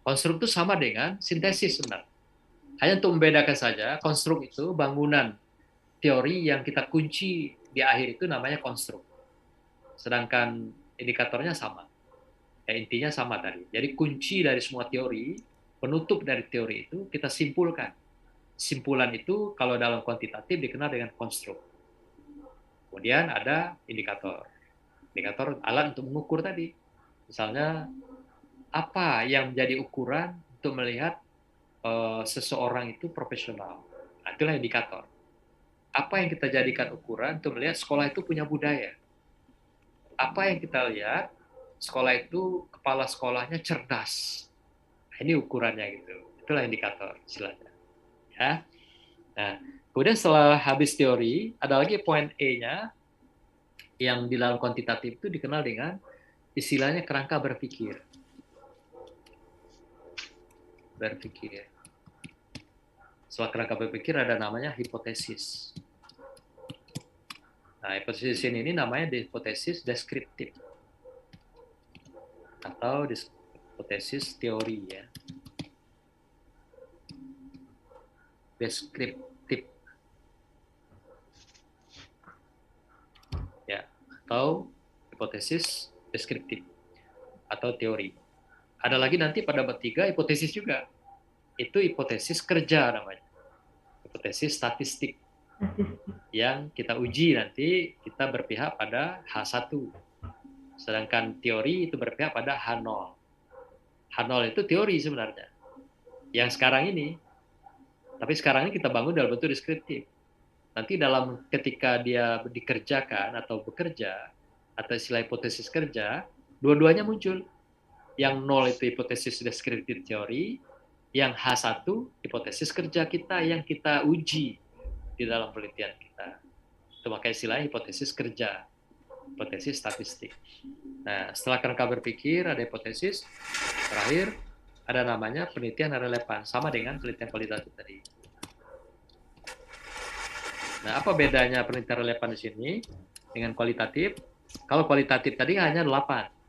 Konstruk itu sama dengan sintesis sebenarnya. Hanya untuk membedakan saja, konstruk itu bangunan teori yang kita kunci di akhir itu namanya konstruk. Sedangkan indikatornya sama. Ya, intinya sama tadi. Jadi kunci dari semua teori, penutup dari teori itu kita simpulkan. Simpulan itu kalau dalam kuantitatif dikenal dengan konstruk. Kemudian ada indikator. Indikator alat untuk mengukur tadi. Misalnya, apa yang menjadi ukuran untuk melihat seseorang itu profesional. Nah, itulah indikator. Apa yang kita jadikan ukuran untuk melihat sekolah itu punya budaya. Apa yang kita lihat, sekolah itu kepala sekolahnya cerdas. Nah, ini ukurannya gitu. Itulah indikator istilahnya. Ya. Nah, kemudian setelah habis teori, ada lagi poin E-nya yang di dalam kuantitatif itu dikenal dengan istilahnya kerangka berpikir. Setelah kerangka berpikir ada namanya hipotesis. Nah, hipotesis ini namanya hipotesis deskriptif atau hipotesis teori ya. Deskriptif ya, atau hipotesis deskriptif atau teori. Ada lagi nanti pada bab 3 hipotesis juga. Itu hipotesis kerja namanya. Hipotesis statistik. Yang kita uji nanti kita berpihak pada H1. Sedangkan teori itu berpihak pada H0. H0 itu teori sebenarnya. Yang sekarang ini. Tapi sekarang ini kita bangun dalam bentuk deskriptif. Nanti dalam ketika dia dikerjakan atau bekerja, atau istilah hipotesis kerja, dua-duanya muncul. Yang 0 itu hipotesis deskriptif teori, yang H1 hipotesis kerja kita yang kita uji di dalam penelitian kita. Itu makanya istilah hipotesis kerja, hipotesis statistik. Nah, setelah kerangka berpikir ada hipotesis, terakhir ada namanya penelitian relevan, sama dengan penelitian kualitatif tadi. Nah, apa bedanya penelitian relevan di sini dengan kualitatif? Kalau kualitatif tadi hanya 8.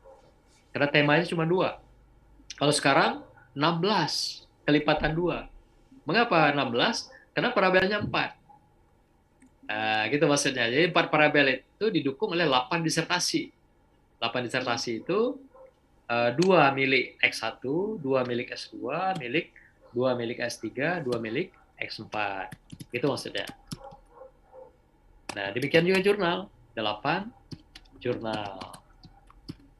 Karena temanya cuma 2. Kalau sekarang 16, kelipatan 2. Mengapa 16? Karena parabelnya 4. Nah, gitu maksudnya. Jadi 4 parabel itu didukung oleh 8 disertasi. 8 disertasi itu 2 milik X1, 2 milik S2, 2 milik S3, 2 milik X4. Gitu maksudnya. Nah, demikian juga jurnal. 8 jurnal.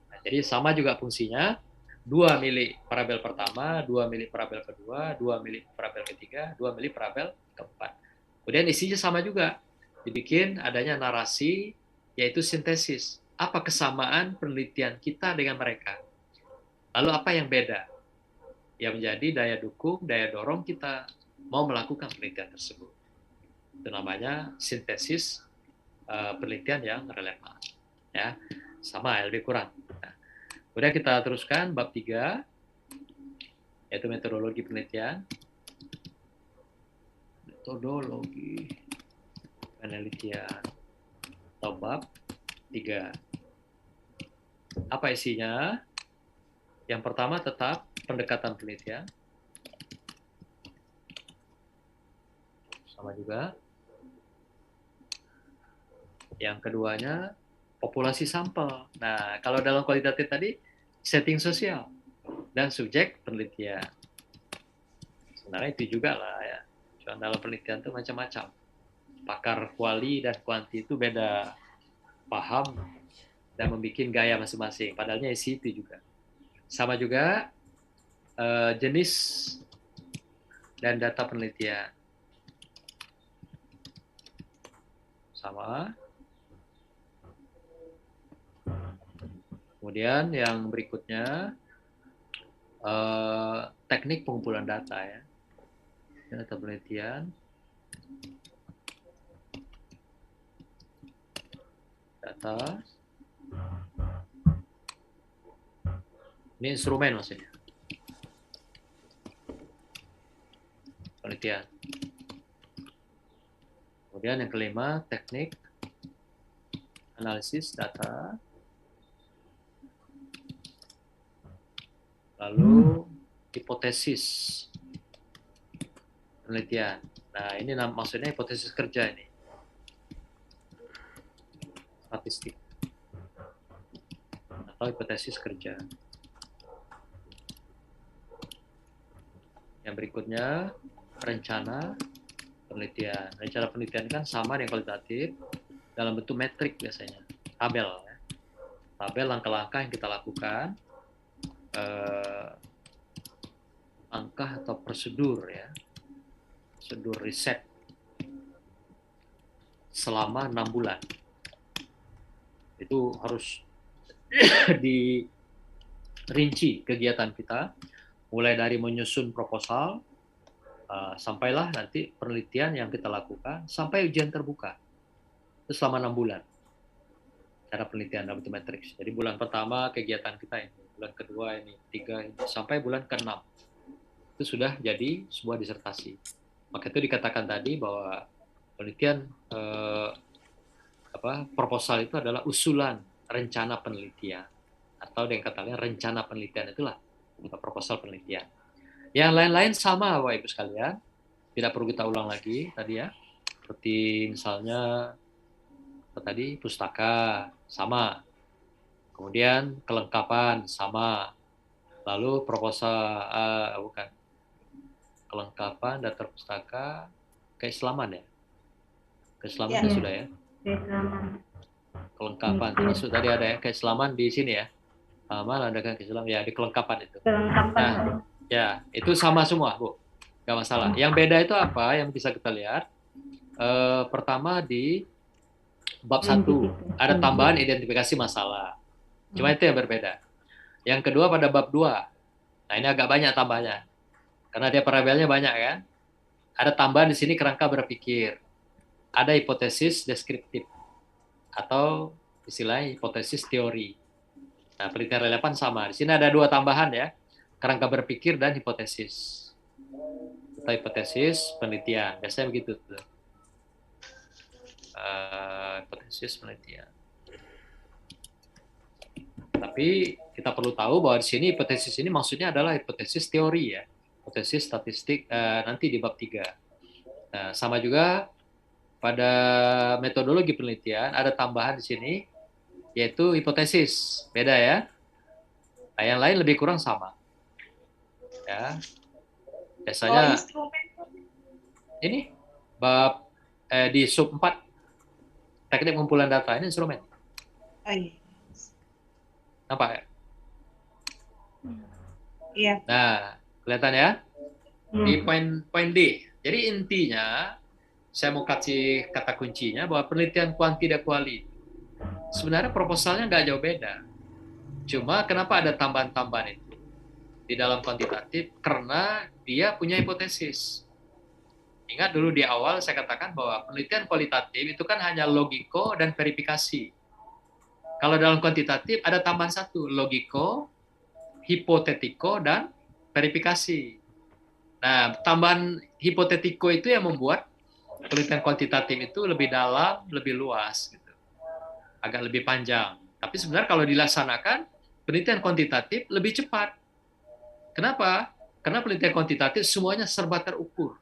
Nah, jadi sama juga fungsinya. 2 milik parabel pertama, 2 milik parabel kedua, 2 milik parabel ketiga, 2 milik parabel keempat. Kemudian isinya sama juga. Dibikin adanya narasi, yaitu sintesis. Apa kesamaan penelitian kita dengan mereka? Lalu apa yang beda? Yang menjadi daya dukung, daya dorong kita mau melakukan penelitian tersebut. Itu namanya sintesis penelitian yang relevan. Ya, sama lebih kurang. Nah, kemudian kita teruskan bab 3, yaitu metodologi penelitian. Metodologi penelitian atau bab 3. Apa isinya? Yang pertama tetap pendekatan penelitian. Sama juga. Yang keduanya populasi sampel. Nah, kalau dalam kualitatif tadi setting sosial dan subjek penelitian. Sebenarnya itu juga lah ya. Cuma dalam penelitian itu macam-macam. Pakar kuali dan kuanti itu beda paham dan membuat gaya masing-masing. Padahalnya isi itu juga. Sama juga jenis dan data penelitian. Sama. Kemudian yang berikutnya teknik pengumpulan data ya. Data penelitian. Data. Ini instrumen maksudnya. Penelitian. Kemudian yang kelima, teknik analisis data. Lalu hipotesis penelitian. Nah, ini maksudnya hipotesis kerja ini. Statistik. Atau hipotesis kerja. Yang berikutnya, rencana penelitian. Rencana penelitian kan sama dengan kualitatif dalam bentuk metrik biasanya. Tabel. Ya. Tabel langkah-langkah yang kita lakukan. Langkah atau prosedur ya. Prosedur riset selama 6 bulan. Itu harus dirinci kegiatan kita. Mulai dari menyusun proposal, sampailah nanti penelitian yang kita lakukan, sampai ujian terbuka. Itu selama 6 bulan. Cara penelitian dalam bentuk matriks. Jadi bulan pertama kegiatan kita ini, bulan kedua ini, 3 ini, sampai bulan ke-6. Itu sudah jadi sebuah disertasi. Maka itu dikatakan tadi bahwa penelitian, proposal itu adalah usulan rencana penelitian. Atau yang katanya rencana penelitian itulah proposal penelitian. Yang lain-lain sama Bapak Ibu sekalian, tidak perlu kita ulang lagi tadi ya. Seperti misalnya tadi pustaka sama, kemudian kelengkapan sama, lalu proposal kelengkapan daftar pustaka, keislaman ya, keislaman ya. Sudah ya. Kelengkapan termasuk tadi ada ya keislaman di sini ya. Malah ada keislaman ya di kelengkapan itu. Nah, ya itu sama semua Bu, nggak masalah. Yang beda itu apa? Yang bisa kita lihat. Pertama di bab 1 ada tambahan identifikasi masalah. Cuma itu yang berbeda. Yang kedua pada bab 2. Nah, ini agak banyak tambahnya. Karena dia parabelnya banyak kan. Ada tambahan di sini kerangka berpikir. Ada hipotesis deskriptif atau istilahnya hipotesis teori. Nah, penelitian relevan sama. Di sini ada 2 tambahan ya. Kerangka berpikir dan hipotesis. Atau hipotesis penelitian. Biasanya begitu tuh. Hipotesis penelitian. Tapi kita perlu tahu bahwa di sini hipotesis ini maksudnya adalah hipotesis teori ya. hipotesis statistik nanti di bab 3. Nah, sama juga pada metodologi penelitian ada tambahan di sini, yaitu hipotesis. Beda ya. Nah, yang lain lebih kurang sama. Ya. Biasanya ini bab di sub 4 teknik pengumpulan data ini instrumen. Nampak ya? Iya. Nah, kelihatan ya? Di poin D. Jadi intinya, saya mau kasih kata kuncinya bahwa penelitian kuanti dan kuali sebenarnya proposalnya nggak jauh beda. Cuma kenapa ada tambahan-tambahan itu di dalam kuantitatif? Karena dia punya hipotesis. Ingat dulu di awal saya katakan bahwa penelitian kualitatif itu kan hanya logiko dan verifikasi. Kalau dalam kuantitatif ada tambahan satu, logiko, hipotetiko, dan verifikasi. Nah, tambahan hipotetiko itu yang membuat penelitian kuantitatif itu lebih dalam, lebih luas, gitu. Agak lebih panjang. Tapi sebenarnya kalau dilaksanakan, penelitian kuantitatif lebih cepat. Kenapa? Karena penelitian kuantitatif semuanya serba terukur.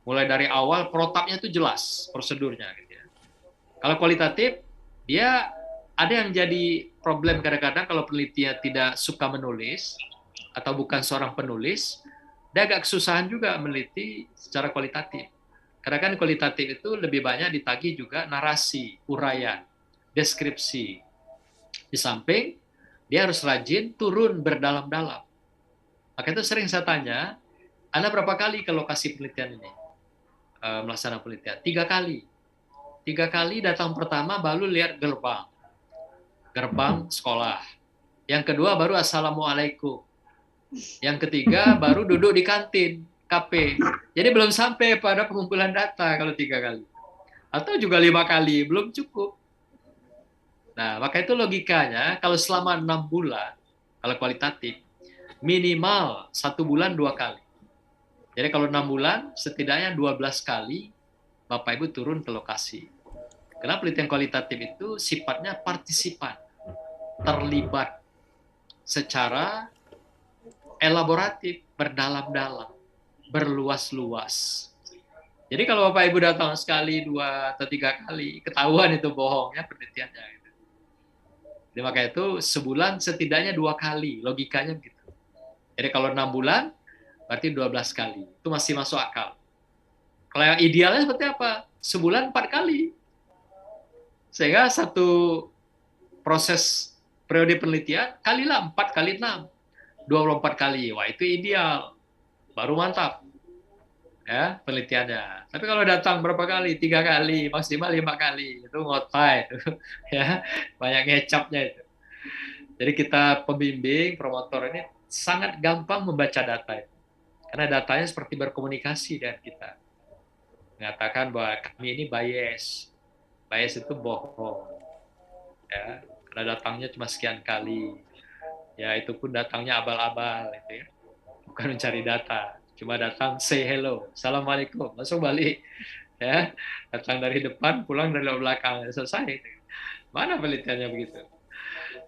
Mulai dari awal, protapnya itu jelas, prosedurnya. Gitu ya. Kalau kualitatif, dia ada yang jadi problem kadang-kadang kalau penelitian tidak suka menulis, atau bukan seorang penulis, dia agak kesusahan juga meneliti secara kualitatif. Karena kan kualitatif itu lebih banyak ditagih juga narasi, uraian, deskripsi. Di samping, dia harus rajin turun berdalam-dalam. Maka itu sering saya tanya, Anda berapa kali ke lokasi penelitian ini? Melaksanakan penelitian? 3 kali. 3 kali datang pertama baru lihat gerbang sekolah. Yang kedua baru assalamualaikum. Yang ketiga baru duduk di kantin, KP. Jadi belum sampai pada pengumpulan data kalau 3 kali. Atau juga 5 kali, belum cukup. Nah, maka itu logikanya kalau selama 6 bulan, kalau kualitatif, minimal 1 bulan 2 kali. Jadi kalau 6 bulan, setidaknya 12 kali Bapak Ibu turun ke lokasi. Karena penelitian kualitatif itu sifatnya partisipan, terlibat secara elaboratif, berdalam-dalam, berluas-luas. Jadi kalau Bapak Ibu datang sekali, 2 atau 3 kali, ketahuan itu bohongnya penelitiannya. Gitu. Jadi maka itu sebulan setidaknya 2 kali, logikanya begitu. Jadi kalau 6 bulan, berarti 12 kali. Itu masih masuk akal. Kalau yang idealnya seperti apa? Sebulan 4 kali. Sehingga satu proses periode penelitian, kalilah 4 kali 6. 24 kali. Wah, itu ideal. Baru mantap. Ya, penelitiannya. Tapi kalau datang berapa kali? 3 kali, maksimal 5 kali. Itu ngotai. Ya, banyak ngecapnya itu. Jadi kita pembimbing, promotor ini sangat gampang membaca data itu. Karena datanya seperti berkomunikasi dengan kita. Mengatakan bahwa kami ini bias. Bias itu bohong. Ya, karena datangnya cuma sekian kali. Ya, itu pun datangnya abal-abal itu ya. Bukan mencari data. Cuma datang say hello. Assalamualaikum. Langsung balik. Ya, datang dari depan, pulang dari belakang. Selesai. Mana penelitiannya begitu?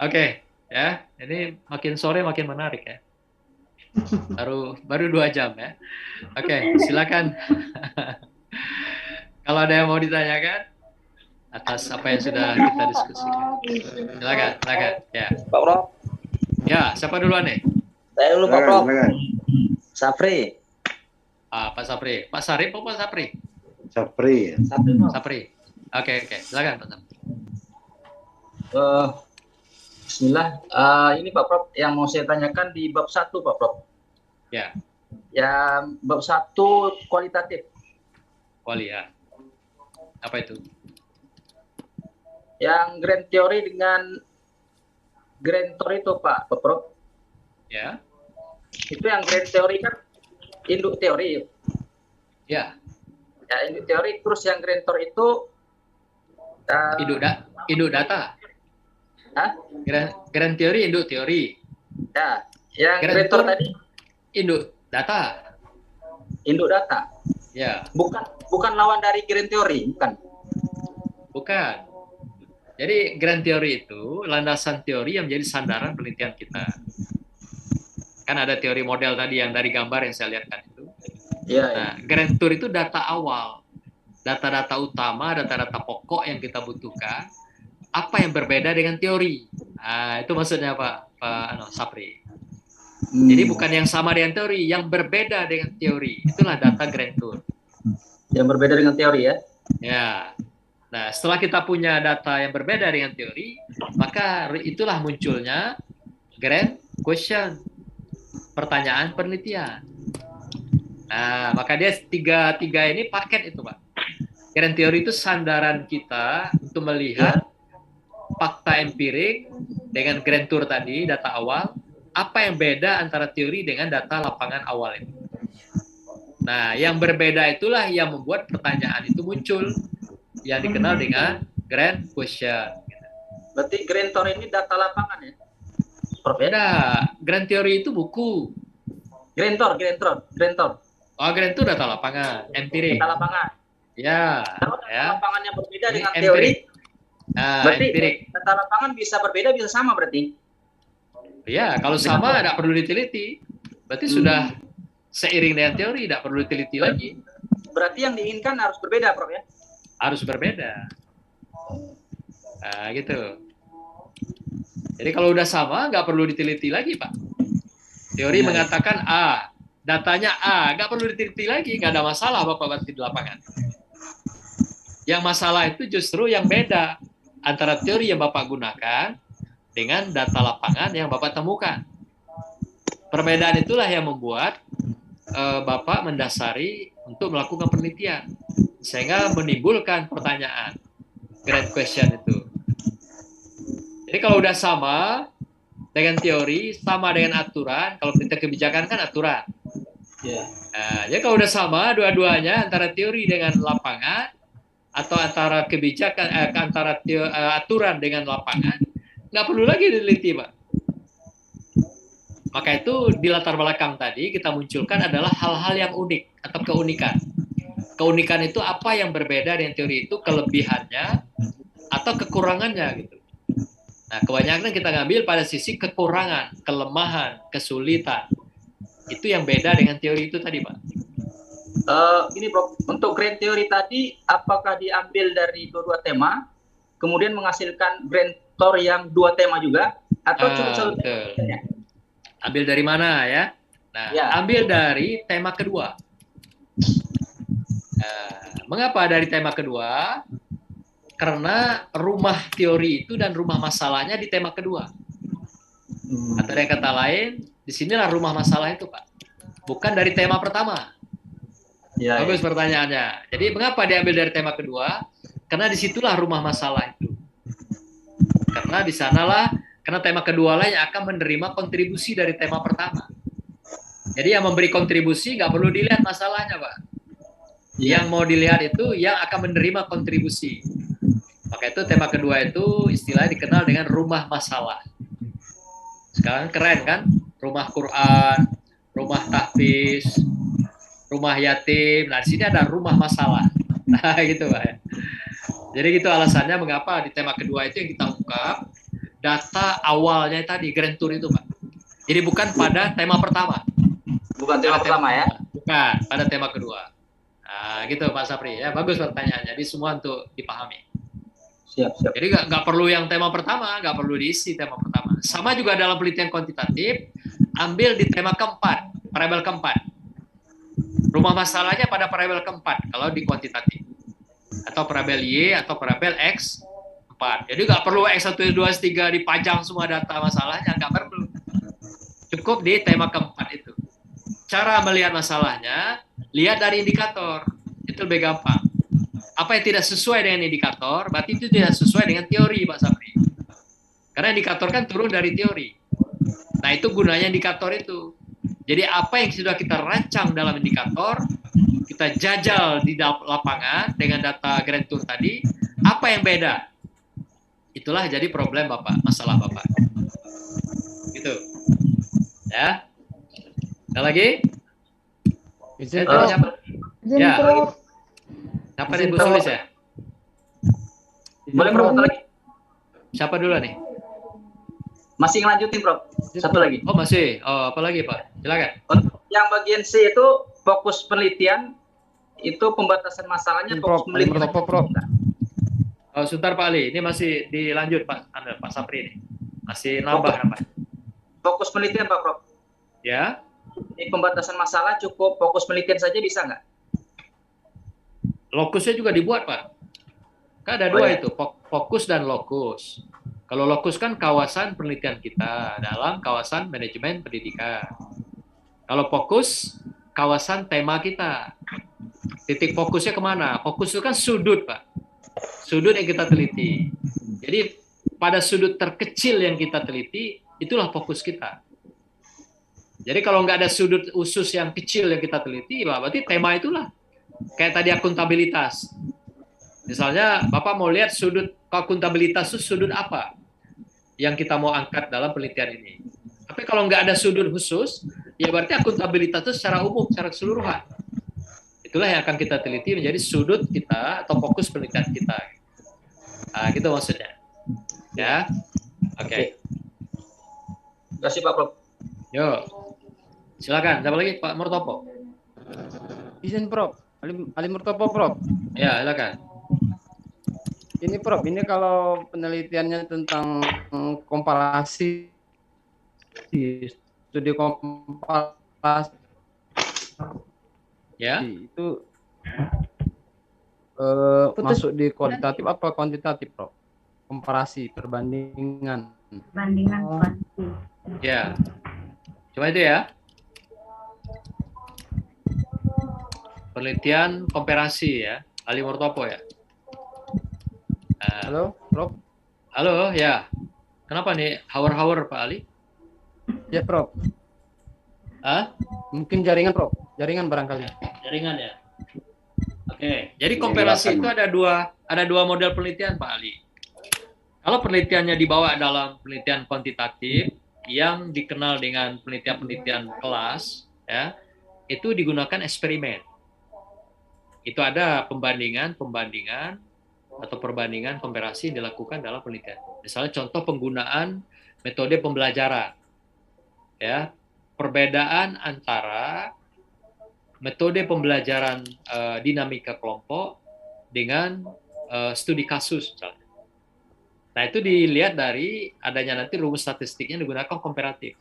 Oke, ya. Ini makin sore makin menarik ya. Baru 2 jam ya. Oke, silakan. Kalau ada yang mau ditanyakan atas apa yang sudah kita diskusikan. Silakan. Ya. Pak Prof. Ya, siapa duluan nih? Saya dulu Pak Prof. Silakan. Sapri. Pak Sapri. Pak Sarip atau Pak Sapri? Sapri. Sapri. Oke. Silakan Pak Sapri. Bismillah. Ini Pak Prof, yang mau saya tanyakan di bab 1 Pak Prof. Ya. Yang bab 1 kualitatif. Kuali ya. Apa itu? Yang grand theory dengan grand tour itu Pak Prof. Ya. Itu yang grand theory kan induk teori. Ya. Ya, induk teori, terus yang grand tour itu induk data. Hah? Grand teori, induk teori. Ya, yang Grand grand tour tour tadi induk data. induk data. Ya. Bukan lawan dari grand teori, bukan. Bukan. Jadi grand teori itu landasan teori yang menjadi sandaran penelitian kita. Kan ada teori model tadi yang dari gambar yang saya lihatkan itu. Iya. Nah, grand tour itu data awal, data-data utama, data-data pokok yang kita butuhkan. Apa yang berbeda dengan teori? Nah, itu maksudnya Pak Sapri. Jadi bukan yang sama dengan teori, yang berbeda dengan teori. Itulah data grand tour. Yang berbeda dengan teori ya. Ya. Nah, setelah kita punya data yang berbeda dengan teori, maka itulah munculnya grand question, pertanyaan penelitian. Nah, maka dia tiga ini paket itu, Pak. Grand teori itu sandaran kita untuk melihat fakta empirik dengan grand tour tadi, data awal, apa yang beda antara teori dengan data lapangan awal itu. Nah, yang berbeda itulah yang membuat pertanyaan itu muncul, yang dikenal dengan grand question. Berarti grand tour ini data lapangan ya? Berbeda. Grand teori itu buku. Grand tour. Oh, grand tour data lapangan, empirik. Data lapangan. Ya. Kalau data Ya. lapangan yang berbeda dengan Empirik. teori, Nah, berarti empirik. data lapangan bisa berbeda, bisa sama berarti. Ya, kalau sama tidak perlu diteliti. Berarti sudah seiring dengan teori, tidak perlu diteliti lagi. Berarti yang diinginkan harus berbeda, Prof ya? Harus berbeda. Nah, gitu. Jadi kalau udah sama, nggak perlu diteliti lagi, Pak. Teori mengatakan A, datanya A, nggak perlu diteliti lagi, nggak ada masalah Bapak berarti di lapangan. Yang masalah itu justru yang beda antara teori yang Bapak gunakan dengan data lapangan yang Bapak temukan. Perbedaan itulah yang membuat Bapak mendasari untuk melakukan penelitian, sehingga menimbulkan pertanyaan, grand question itu. Jadi kalau udah sama dengan teori, sama dengan aturan, kalau perintah kebijakan kan aturan. Nah, jadi kalau udah sama dua-duanya antara teori dengan lapangan, atau antara kebijakan, antara aturan dengan lapangan, nggak perlu lagi diteliti, Pak. Maka itu di latar belakang tadi kita munculkan adalah hal-hal yang unik atau keunikan. Keunikan itu apa yang berbeda dengan teori itu, kelebihannya atau kekurangannya gitu. Nah, kebanyakan kita ngambil pada sisi kekurangan, kelemahan, kesulitan. Itu yang beda dengan teori itu tadi, Pak. Ini Prof, untuk grand teori tadi apakah diambil dari dua tema, kemudian menghasilkan grand tour yang dua tema juga, atau cuma satu tema? Ambil dari mana ya? Nah, ambil dari tema kedua. Mengapa dari tema kedua? Karena rumah teori itu dan rumah masalahnya di tema kedua. Atau dengan kata lain, disinilah rumah masalah itu, Pak. Bukan dari tema pertama. Bagus pertanyaannya. Jadi mengapa diambil dari tema kedua? Karena disitulah rumah masalah itu. Karena di sanalah, karena tema kedua lah yang akan menerima kontribusi dari tema pertama. Jadi yang memberi kontribusi nggak perlu dilihat masalahnya, Pak. Yang mau dilihat itu yang akan menerima kontribusi. Maka itu tema kedua itu istilahnya dikenal dengan rumah masalah. Sekarang keren kan? Rumah Quran, rumah tahfiz, rumah yatim. Nah, di sini ada rumah masalah. Nah, gitu, Pak. Jadi gitu alasannya mengapa di tema kedua itu yang kita ungkap data awalnya tadi grand tour itu, Pak. Jadi bukan pada tema pertama. Bukan tema pertama ya? Bukan, pada tema kedua. Nah, gitu Pak Sapri ya. Bagus pertanyaannya. Jadi semua untuk dipahami. Siap. Jadi nggak perlu yang tema pertama, nggak perlu diisi tema pertama. Sama juga dalam penelitian kuantitatif, ambil di tema keempat, variabel keempat. Rumah masalahnya pada variabel keempat kalau di kuantitatif. Atau variabel Y atau variabel X 4. Jadi nggak perlu X1, 2, 3 dipajang semua data masalahnya, nggak perlu. Cukup di tema keempat itu. Cara melihat masalahnya, lihat dari indikator. Itu lebih gampang. Apa yang tidak sesuai dengan indikator, berarti itu tidak sesuai dengan teori, Pak Sapri. Karena indikator kan turun dari teori. Nah, itu gunanya indikator itu. Jadi apa yang sudah kita rancang dalam indikator, kita jajal di lapangan dengan data grand tour tadi, apa yang beda? Itulah jadi problem Bapak, masalah Bapak. Gitu. Ya. Ada lagi? Siapa? Ya. Siapa nih Bu Sulis ya? Boleh promotor lagi? Siapa dulu nih? Masih ngelanjutin, Prof. Satu lagi. Oh masih. Oh apa lagi Pak? Silakan. Untuk yang bagian C itu fokus penelitian, itu pembatasan masalahnya fokus penelitian. Oh, sebentar Pak Ali, ini masih dilanjut Pak Sapri ini. Masih nambah apa? Fokus penelitian Pak Prof. Ya. Ini pembatasan masalah cukup fokus penelitian saja bisa nggak? Lokusnya juga dibuat Pak. Kan ada dua itu, fokus dan lokus. Kalau lokus kan kawasan penelitian kita dalam kawasan manajemen pendidikan. Kalau fokus, kawasan tema kita. Titik fokusnya kemana? Fokus itu kan sudut Pak. Sudut yang kita teliti. Jadi pada sudut terkecil yang kita teliti, itulah fokus kita. Jadi kalau nggak ada sudut usus yang kecil yang kita teliti, berarti tema itulah. Kayak tadi akuntabilitas. Misalnya Bapak mau lihat sudut akuntabilitas itu sudut apa yang kita mau angkat dalam penelitian ini. Tapi kalau nggak ada sudut khusus, ya berarti akuntabilitas itu secara umum, secara keseluruhan. Itulah yang akan kita teliti menjadi sudut kita atau fokus penelitian kita. Nah, gitu maksudnya. Ya, oke. Terima kasih Pak Prof. Yuk, silakan. Siapa lagi Pak Murtopo? Izin Prof. Ali Murtopo Prof. Ya, silakan. Ini Prof, ini kalau penelitiannya tentang komparasi, studi komparasi, Ya. itu masuk di kualitatif apa kuantitatif Prof? Komparasi, perbandingan. Bandingan kuanti. Ya. Cuma itu ya. Penelitian komparasi ya. Ali Murtopo ya. Halo, Prof. Halo, ya. Kenapa nih hawar-hawar Pak Ali? Ya, Prof. Mungkin jaringan, Prof. Jaringan barangkali. Jaringan ya. Oke. Jadi komparasi itu ada dua model penelitian Pak Ali. Kalau penelitiannya dibawa dalam penelitian kuantitatif yang dikenal dengan penelitian-penelitian kelas, ya, itu digunakan eksperimen. Itu ada perbandingan atau perbandingan komparasi yang dilakukan dalam penelitian. Misalnya contoh penggunaan metode pembelajaran, ya, perbedaan antara metode pembelajaran dinamika kelompok dengan studi kasus misalnya. Nah, itu dilihat dari adanya nanti rumus statistiknya digunakan komparatif.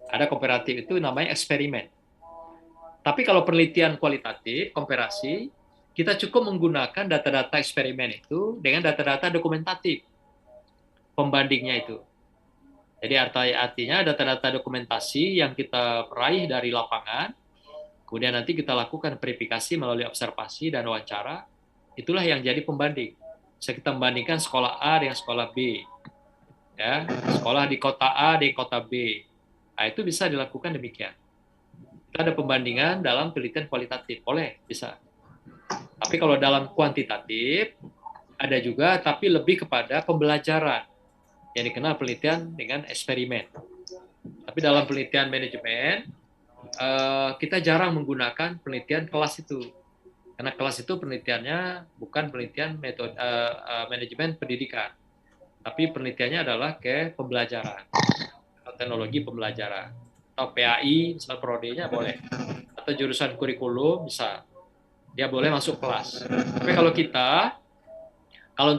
Ada komparatif itu namanya eksperimen. Tapi kalau penelitian kualitatif, komparasi, kita cukup menggunakan data-data eksperimen itu dengan data-data dokumentatif. Pembandingnya itu. Jadi artinya data-data dokumentasi yang kita raih dari lapangan, kemudian nanti kita lakukan verifikasi melalui observasi dan wawancara, itulah yang jadi pembanding. Bisa kita membandingkan sekolah A dengan sekolah B, ya, sekolah di kota A dengan kota B. Nah, itu bisa dilakukan demikian. Kita ada pembandingan dalam penelitian kualitatif, boleh, bisa. Tapi kalau dalam kuantitatif ada juga, tapi lebih kepada pembelajaran yang dikenal penelitian dengan eksperimen. Tapi dalam penelitian manajemen kita jarang menggunakan penelitian kelas itu. Karena kelas itu penelitiannya bukan penelitian metode manajemen pendidikan, tapi penelitiannya adalah ke pembelajaran, atau teknologi pembelajaran, atau PAI, misal prodi-nya boleh, atau jurusan kurikulum bisa, dia boleh masuk kelas. Tapi kalau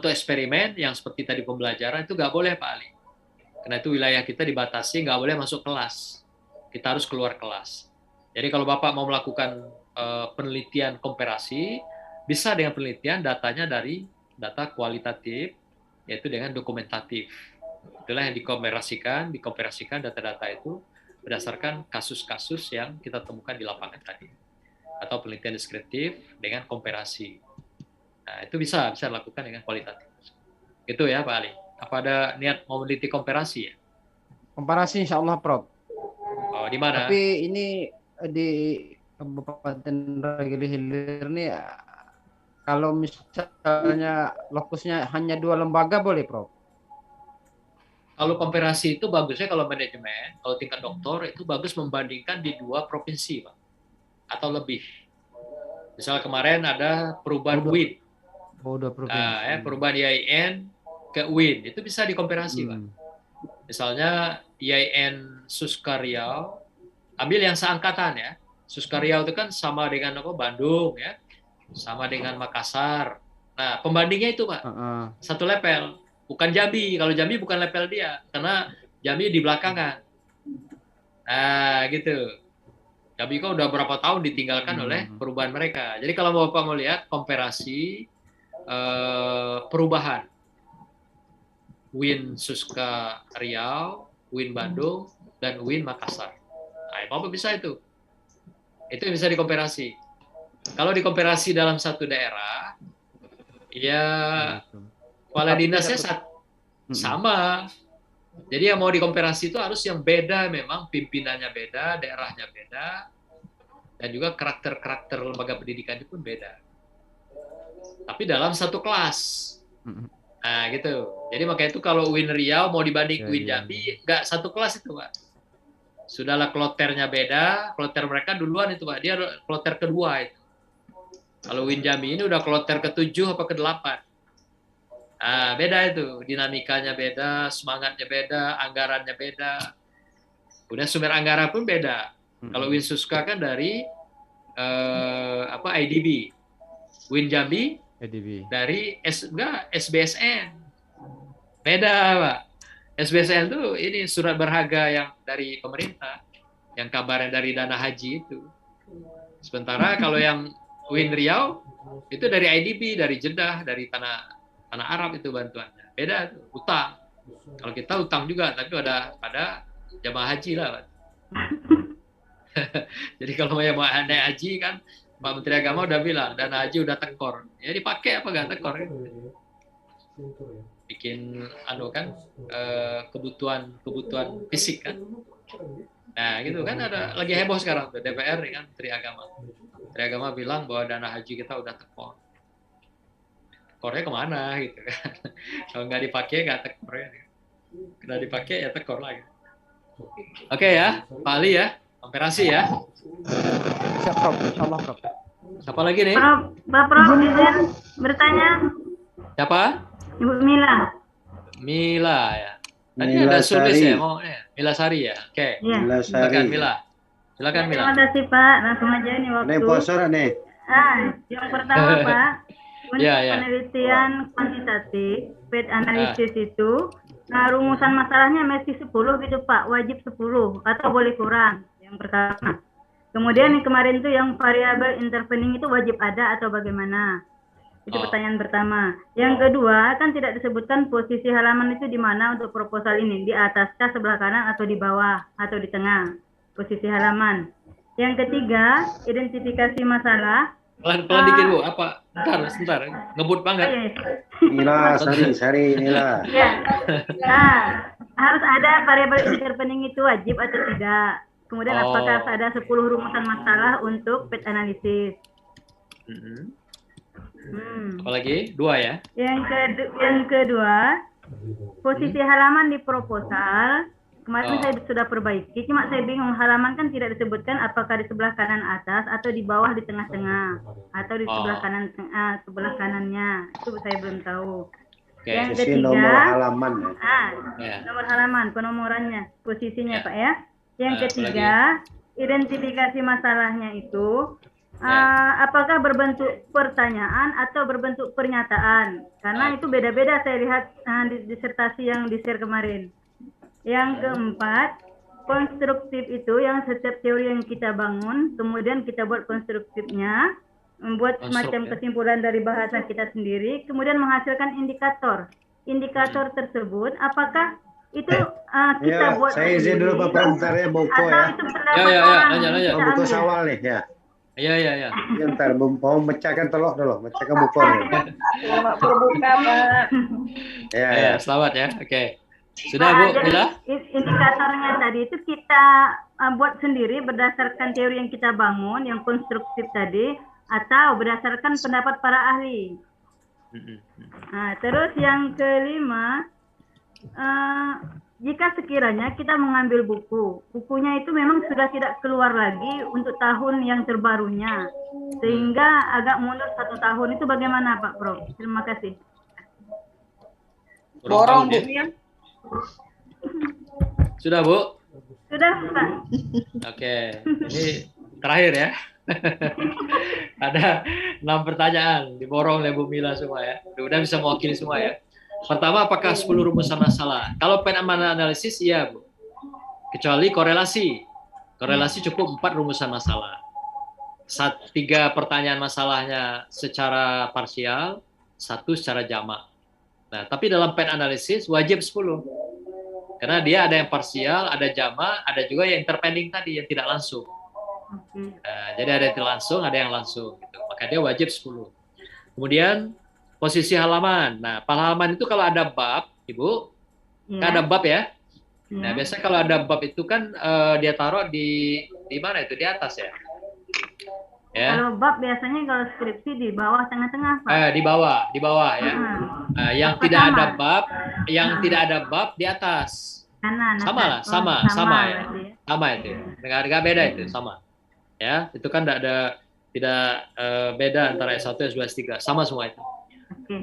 untuk eksperimen yang seperti tadi pembelajaran itu nggak boleh Pak Ali, karena itu wilayah kita dibatasi, nggak boleh masuk kelas, kita harus keluar kelas. Jadi kalau Bapak mau melakukan penelitian komparasi, bisa dengan penelitian datanya dari data kualitatif, yaitu dengan dokumentatif. Itulah yang dikomparasikan data-data itu berdasarkan kasus-kasus yang kita temukan di lapangan tadi. Atau penelitian deskriptif dengan komparasi. Nah, itu bisa dilakukan dengan kualitatif. Itu ya Pak Ali. Apa ada niat mau meneliti komparasi ya? Komparasi insya Allah, Prof. Oh, di mana? Tapi ini di Kabupaten Regili Hilir ini, kalau misalnya lokusnya hanya 2 lembaga boleh, Prof? Kalau komparasi itu bagusnya kalau manajemen, kalau tingkat doktor itu bagus membandingkan di 2 provinsi, Pak, atau lebih. Misal kemarin ada perubahan UIN. Oh, 2 provinsi. Perubahan IAIN ke UIN, itu bisa dikomparasi, Pak. Misalnya IAIN Suska Riau, ambil yang seangkatan ya. Suska Riau itu kan sama dengan apa? Bandung ya, sama dengan Makassar. Nah, pembandingnya itu Pak, satu level. Bukan Jambi. Kalau Jambi bukan level dia, karena Jambi di belakangan. Nah, gitu. Jambi kan udah berapa tahun ditinggalkan oleh perubahan mereka. Jadi kalau Bapak mau lihat komparasi perubahan UIN Suska Riau, UIN Bandung, dan UIN Makassar. Nah, Bapak bisa itu. Itu bisa dikomparasi. Kalau dikomparasi dalam satu daerah, ya kepala dinasnya sama. Jadi yang mau dikomparasi itu harus yang beda memang, pimpinannya beda, daerahnya beda, dan juga karakter-karakter lembaga pendidikan itu pun beda. Tapi dalam satu kelas. Nah gitu. Jadi makanya itu kalau UIN Riau mau dibanding UIN Jambi, nggak satu kelas itu Pak. Sudahlah kloternya beda, kloter mereka duluan itu Pak. Dia kloter kedua itu. Kalau UIN Jambi ini udah kloter ke-7 apa ke-8. Nah, beda itu. Dinamikanya beda, semangatnya beda, anggarannya beda. Udah sumber anggaran pun beda. Kalau UIN Suska kan dari IDB. UIN Jambi dari SBSN. Beda, Pak. SBSN itu ini surat berharga yang dari pemerintah, yang kabarnya dari dana haji itu. Sementara kalau yang UIN Riau itu dari IDB, dari Jeddah, dari tanah Arab itu bantuannya. Beda itu, utang. Kalau kita utang juga, tapi pada jamaah haji lah, Pak. Jadi kalau mau naik haji kan Pak Menteri Agama udah bilang dana haji udah tekor, ya dipakai apa nggak tekor? Bikin kan kebutuhan fisik kan. Nah gitu kan ada lagi heboh sekarang tuh DPR kan Menteri Agama. Menteri Agama bilang bahwa dana haji kita udah tekor. Tekornya kemana gitu kan? Kalau nggak dipakai nggak tekor ya. Kalau dipakai ya tekor lagi. Oke ya, Pak Ali ya. Komparasi ya. Siap, Prof. Insyaallah, Prof. Siapa lagi nih? Prof, izin bertanya. Siapa? Ibu Mila. Mila ya. Tadi Mila ada tulis Sari. ya, mau Mila Sari ya. Oke. Iya. Mila Silakan Sari. Mila. Silakan Mila. Terima kasih Pak. Langsung aja ini waktu. Ini sponsor nih. Yang pertama Pak, untuk Ya, ya. penelitian kuantitatif, PET analisis itu, nah rumusan masalahnya mesti 10 gitu Pak, wajib 10 atau boleh kurang. Yang pertama. Kemudian yang kemarin itu yang variabel intervening itu wajib ada atau bagaimana? Itu pertanyaan pertama. Yang kedua, kan tidak disebutkan posisi halaman itu di mana untuk proposal ini, di ataskah, sebelah kanan atau di bawah atau di tengah posisi halaman. Yang ketiga, identifikasi masalah. Pelan-pelan dikit Bu, apa? Sebentar, ngebut banget. Mila Sari, Mila. Ya. Nah, harus ada variabel intervening itu wajib atau tidak. Kemudian apakah harus ada 10 rumusan masalah untuk PET analisis. Apalagi? 2 ya? Yang kedua, posisi halaman di proposal. Kemarin saya sudah perbaiki, cuma saya bingung halaman kan tidak disebutkan apakah di sebelah kanan atas atau di bawah di tengah-tengah atau di sebelah kanan sebelah kanannya. Itu saya belum tahu. Okay. Yang Posisi ketiga, nomor halaman. nomor halaman, penomorannya, posisinya Pak ya. Yang ketiga, identifikasi masalahnya itu apakah berbentuk pertanyaan atau berbentuk pernyataan? Karena itu beda-beda saya lihat di disertasi yang di-share kemarin. Yang keempat, konstruktif itu yang setiap teori yang kita bangun, kemudian kita buat konstruktifnya, membuat semacam kesimpulan dari bahasa kita sendiri, kemudian menghasilkan indikator. Indikator tersebut, apakah itu kita buat saya izin dulu Bapak bentar ya, buku ya. Itu pendapat orang yang lanjut. kita Buku ambil. sawal nih ya. Iya. Bentar, mau mecahkan telur dulu, mecahkan buku nih. Selamat berbuka, Pak. Ya. Selamat ya. Oke. Sudah Bu, Jadi Mila? indikatornya tadi itu kita buat sendiri berdasarkan teori yang kita bangun, yang konstruktif tadi, atau berdasarkan pendapat para ahli. Nah, terus yang kelima, jika sekiranya kita mengambil bukunya itu memang sudah tidak keluar lagi untuk tahun yang terbarunya, sehingga agak mundur 1 tahun, itu bagaimana Pak Prof? Terima kasih. Borong bukunya. Sudah, Bu? Sudah, Pak. Oke, ini terakhir ya. Ada 6 pertanyaan diborong oleh Bu Mila semua ya. Mudah-mudahan bisa mewakili semua ya. Pertama, apakah 10 rumusan masalah? Kalau Penman analisis, iya, Bu. Kecuali korelasi. Korelasi cukup 4 rumusan masalah. 3 pertanyaan masalahnya secara parsial, 1 secara jamak. Nah, tapi dalam pen analisis wajib 10. Karena dia ada yang parsial, ada jamak, ada juga yang interpending tadi, yang tidak langsung. Jadi ada yang tidak langsung, ada yang langsung. Gitu. Maka dia wajib 10. Kemudian posisi halaman. Nah, halaman itu kalau ada bab, Ibu, kan ada bab ya. Nah, biasanya kalau ada bab itu kan dia taruh di mana itu? Di atas ya. Ya. Kalau bab biasanya kalau skripsi di bawah tengah-tengah, Pak. Di bawah ya. Yang tidak ada bab, tidak ada bab di atas. Kanan. Sama lah, sama ya. Sama itu. Nggak beda itu, sama. Ya, itu kan tidak beda antara S1 dan S2 S3, sama semua itu.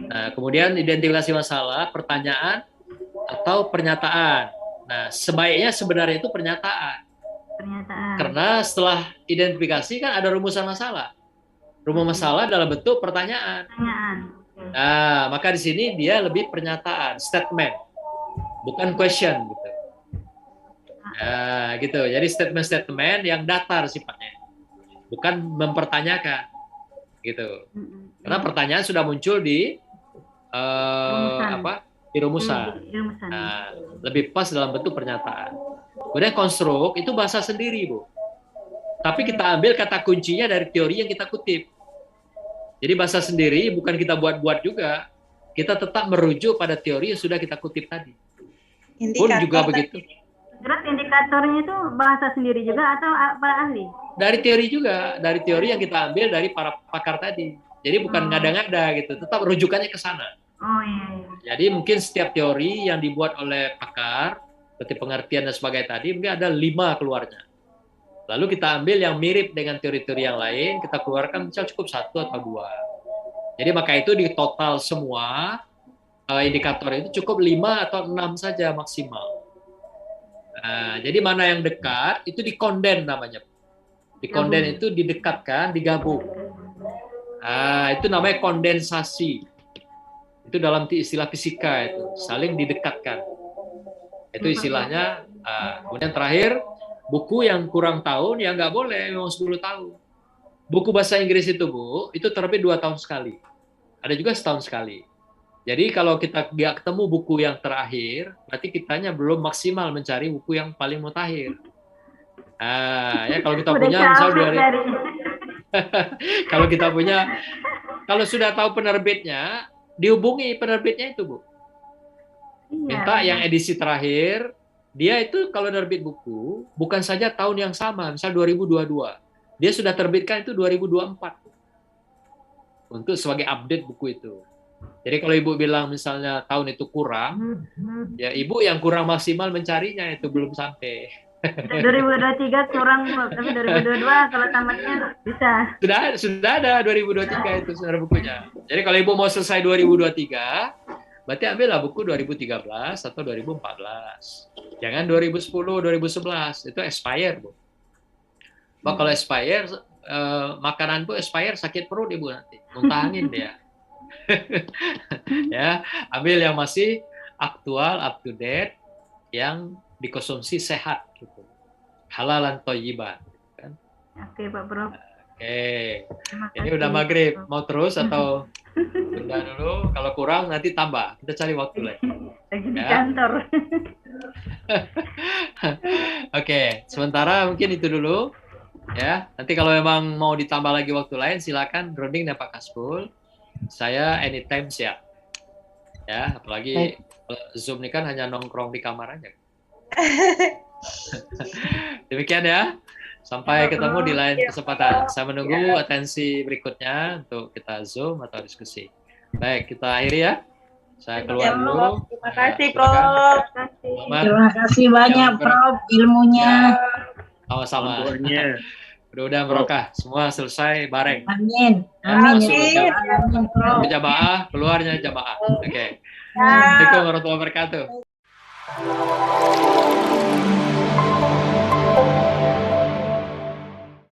Nah, kemudian identifikasi masalah, pertanyaan atau pernyataan. Nah, sebaiknya sebenarnya itu pernyataan. Karena setelah identifikasi kan ada rumusan masalah. Rumus masalah dalam bentuk pertanyaan. Nah, maka di sini dia lebih pernyataan, statement, bukan question gitu. Nah, gitu. Jadi statement-statement yang datar sifatnya, bukan mempertanyakan, gitu. Karena pertanyaan sudah muncul di di rumusan. Nah, lebih pas dalam bentuk pernyataan. Kemudian konstruk itu bahasa sendiri, Bu. Tapi kita ambil kata kuncinya dari teori yang kita kutip. Jadi bahasa sendiri bukan kita buat-buat juga. Kita tetap merujuk pada teori yang sudah kita kutip tadi. Pun juga begitu. Terus indikatornya itu bahasa sendiri juga atau para ahli? Dari teori juga, dari teori yang kita ambil dari para pakar tadi. Jadi bukan ngada-ngada gitu, tetap rujukannya ke sana. Oh iya. Jadi mungkin setiap teori yang dibuat oleh pakar, seperti pengertian dan sebagainya tadi, mungkin ada 5 keluarnya. Lalu kita ambil yang mirip dengan teori-teori yang lain, kita keluarkan misal cukup 1 atau 2. Jadi maka itu di total semua indikator itu cukup 5 atau 6 saja maksimal. Nah, jadi mana yang dekat itu dikonden namanya. Dikonden itu didekatkan, digabung. Nah, itu namanya kondensasi. Itu dalam istilah fisika itu, saling didekatkan. Itu istilahnya. Kemudian terakhir, buku yang kurang tahun ya nggak boleh, memang 10 tahun. Buku bahasa Inggris itu, Bu, itu terbit 2 tahun sekali. Ada juga setahun sekali. Jadi kalau kita nggak ketemu buku yang terakhir, berarti kitanya belum maksimal mencari buku yang paling mutakhir. Ya kalau kita punya misal kalau kita punya, kalau sudah tahu penerbitnya, dihubungi penerbitnya itu, Bu. Minta yang edisi terakhir, dia itu kalau nerbit buku, bukan saja tahun yang sama, misal 2022. Dia sudah terbitkan itu 2024. Untuk sebagai update buku itu. Jadi kalau Ibu bilang misalnya tahun itu kurang, ya Ibu yang kurang maksimal mencarinya, itu belum sampai. 2023 kurang, tapi 2022 kalau tamatnya bisa. Sudah ada 2023 itu saudara bukunya. Jadi kalau Ibu mau selesai 2023, berarti ambillah buku 2013 atau 2014. Jangan 2010, 2011, itu expire, Bu. Kalau expire, makanan Bu expire sakit perut Ibu nanti, muntahangin dia. Ya, ambil yang masih aktual, up to date, yang dikonsumsi sehat gitu. Halalan thayyiban kan. Oke, Pak Prof. Oke. Ini udah maghrib, mau terus atau tunda dulu? Kalau kurang nanti tambah. Kita cari waktu lagi. Lagi di kantor. Oke, sementara mungkin itu dulu. Ya, nanti kalau memang mau ditambah lagi waktu lain, silakan Roding dan Pak Kaspul. Saya anytime siap. Ya, apalagi Zoom ini kan hanya nongkrong di kamar aja. Demikian ya. Sampai ketemu di lain kesempatan. Saya menunggu atensi berikutnya untuk kita Zoom atau diskusi. Baik, kita akhiri ya. Saya keluar dulu. Terima kasih, Prof. Terima kasih banyak, Prof, ilmunya. Sama-sama. Mudah-mudahan barokah. Semua selesai bareng. Amin. Jamaah, keluarnya jamaah. Oke. Assalamualaikum warahmatullahi wabarakatuh.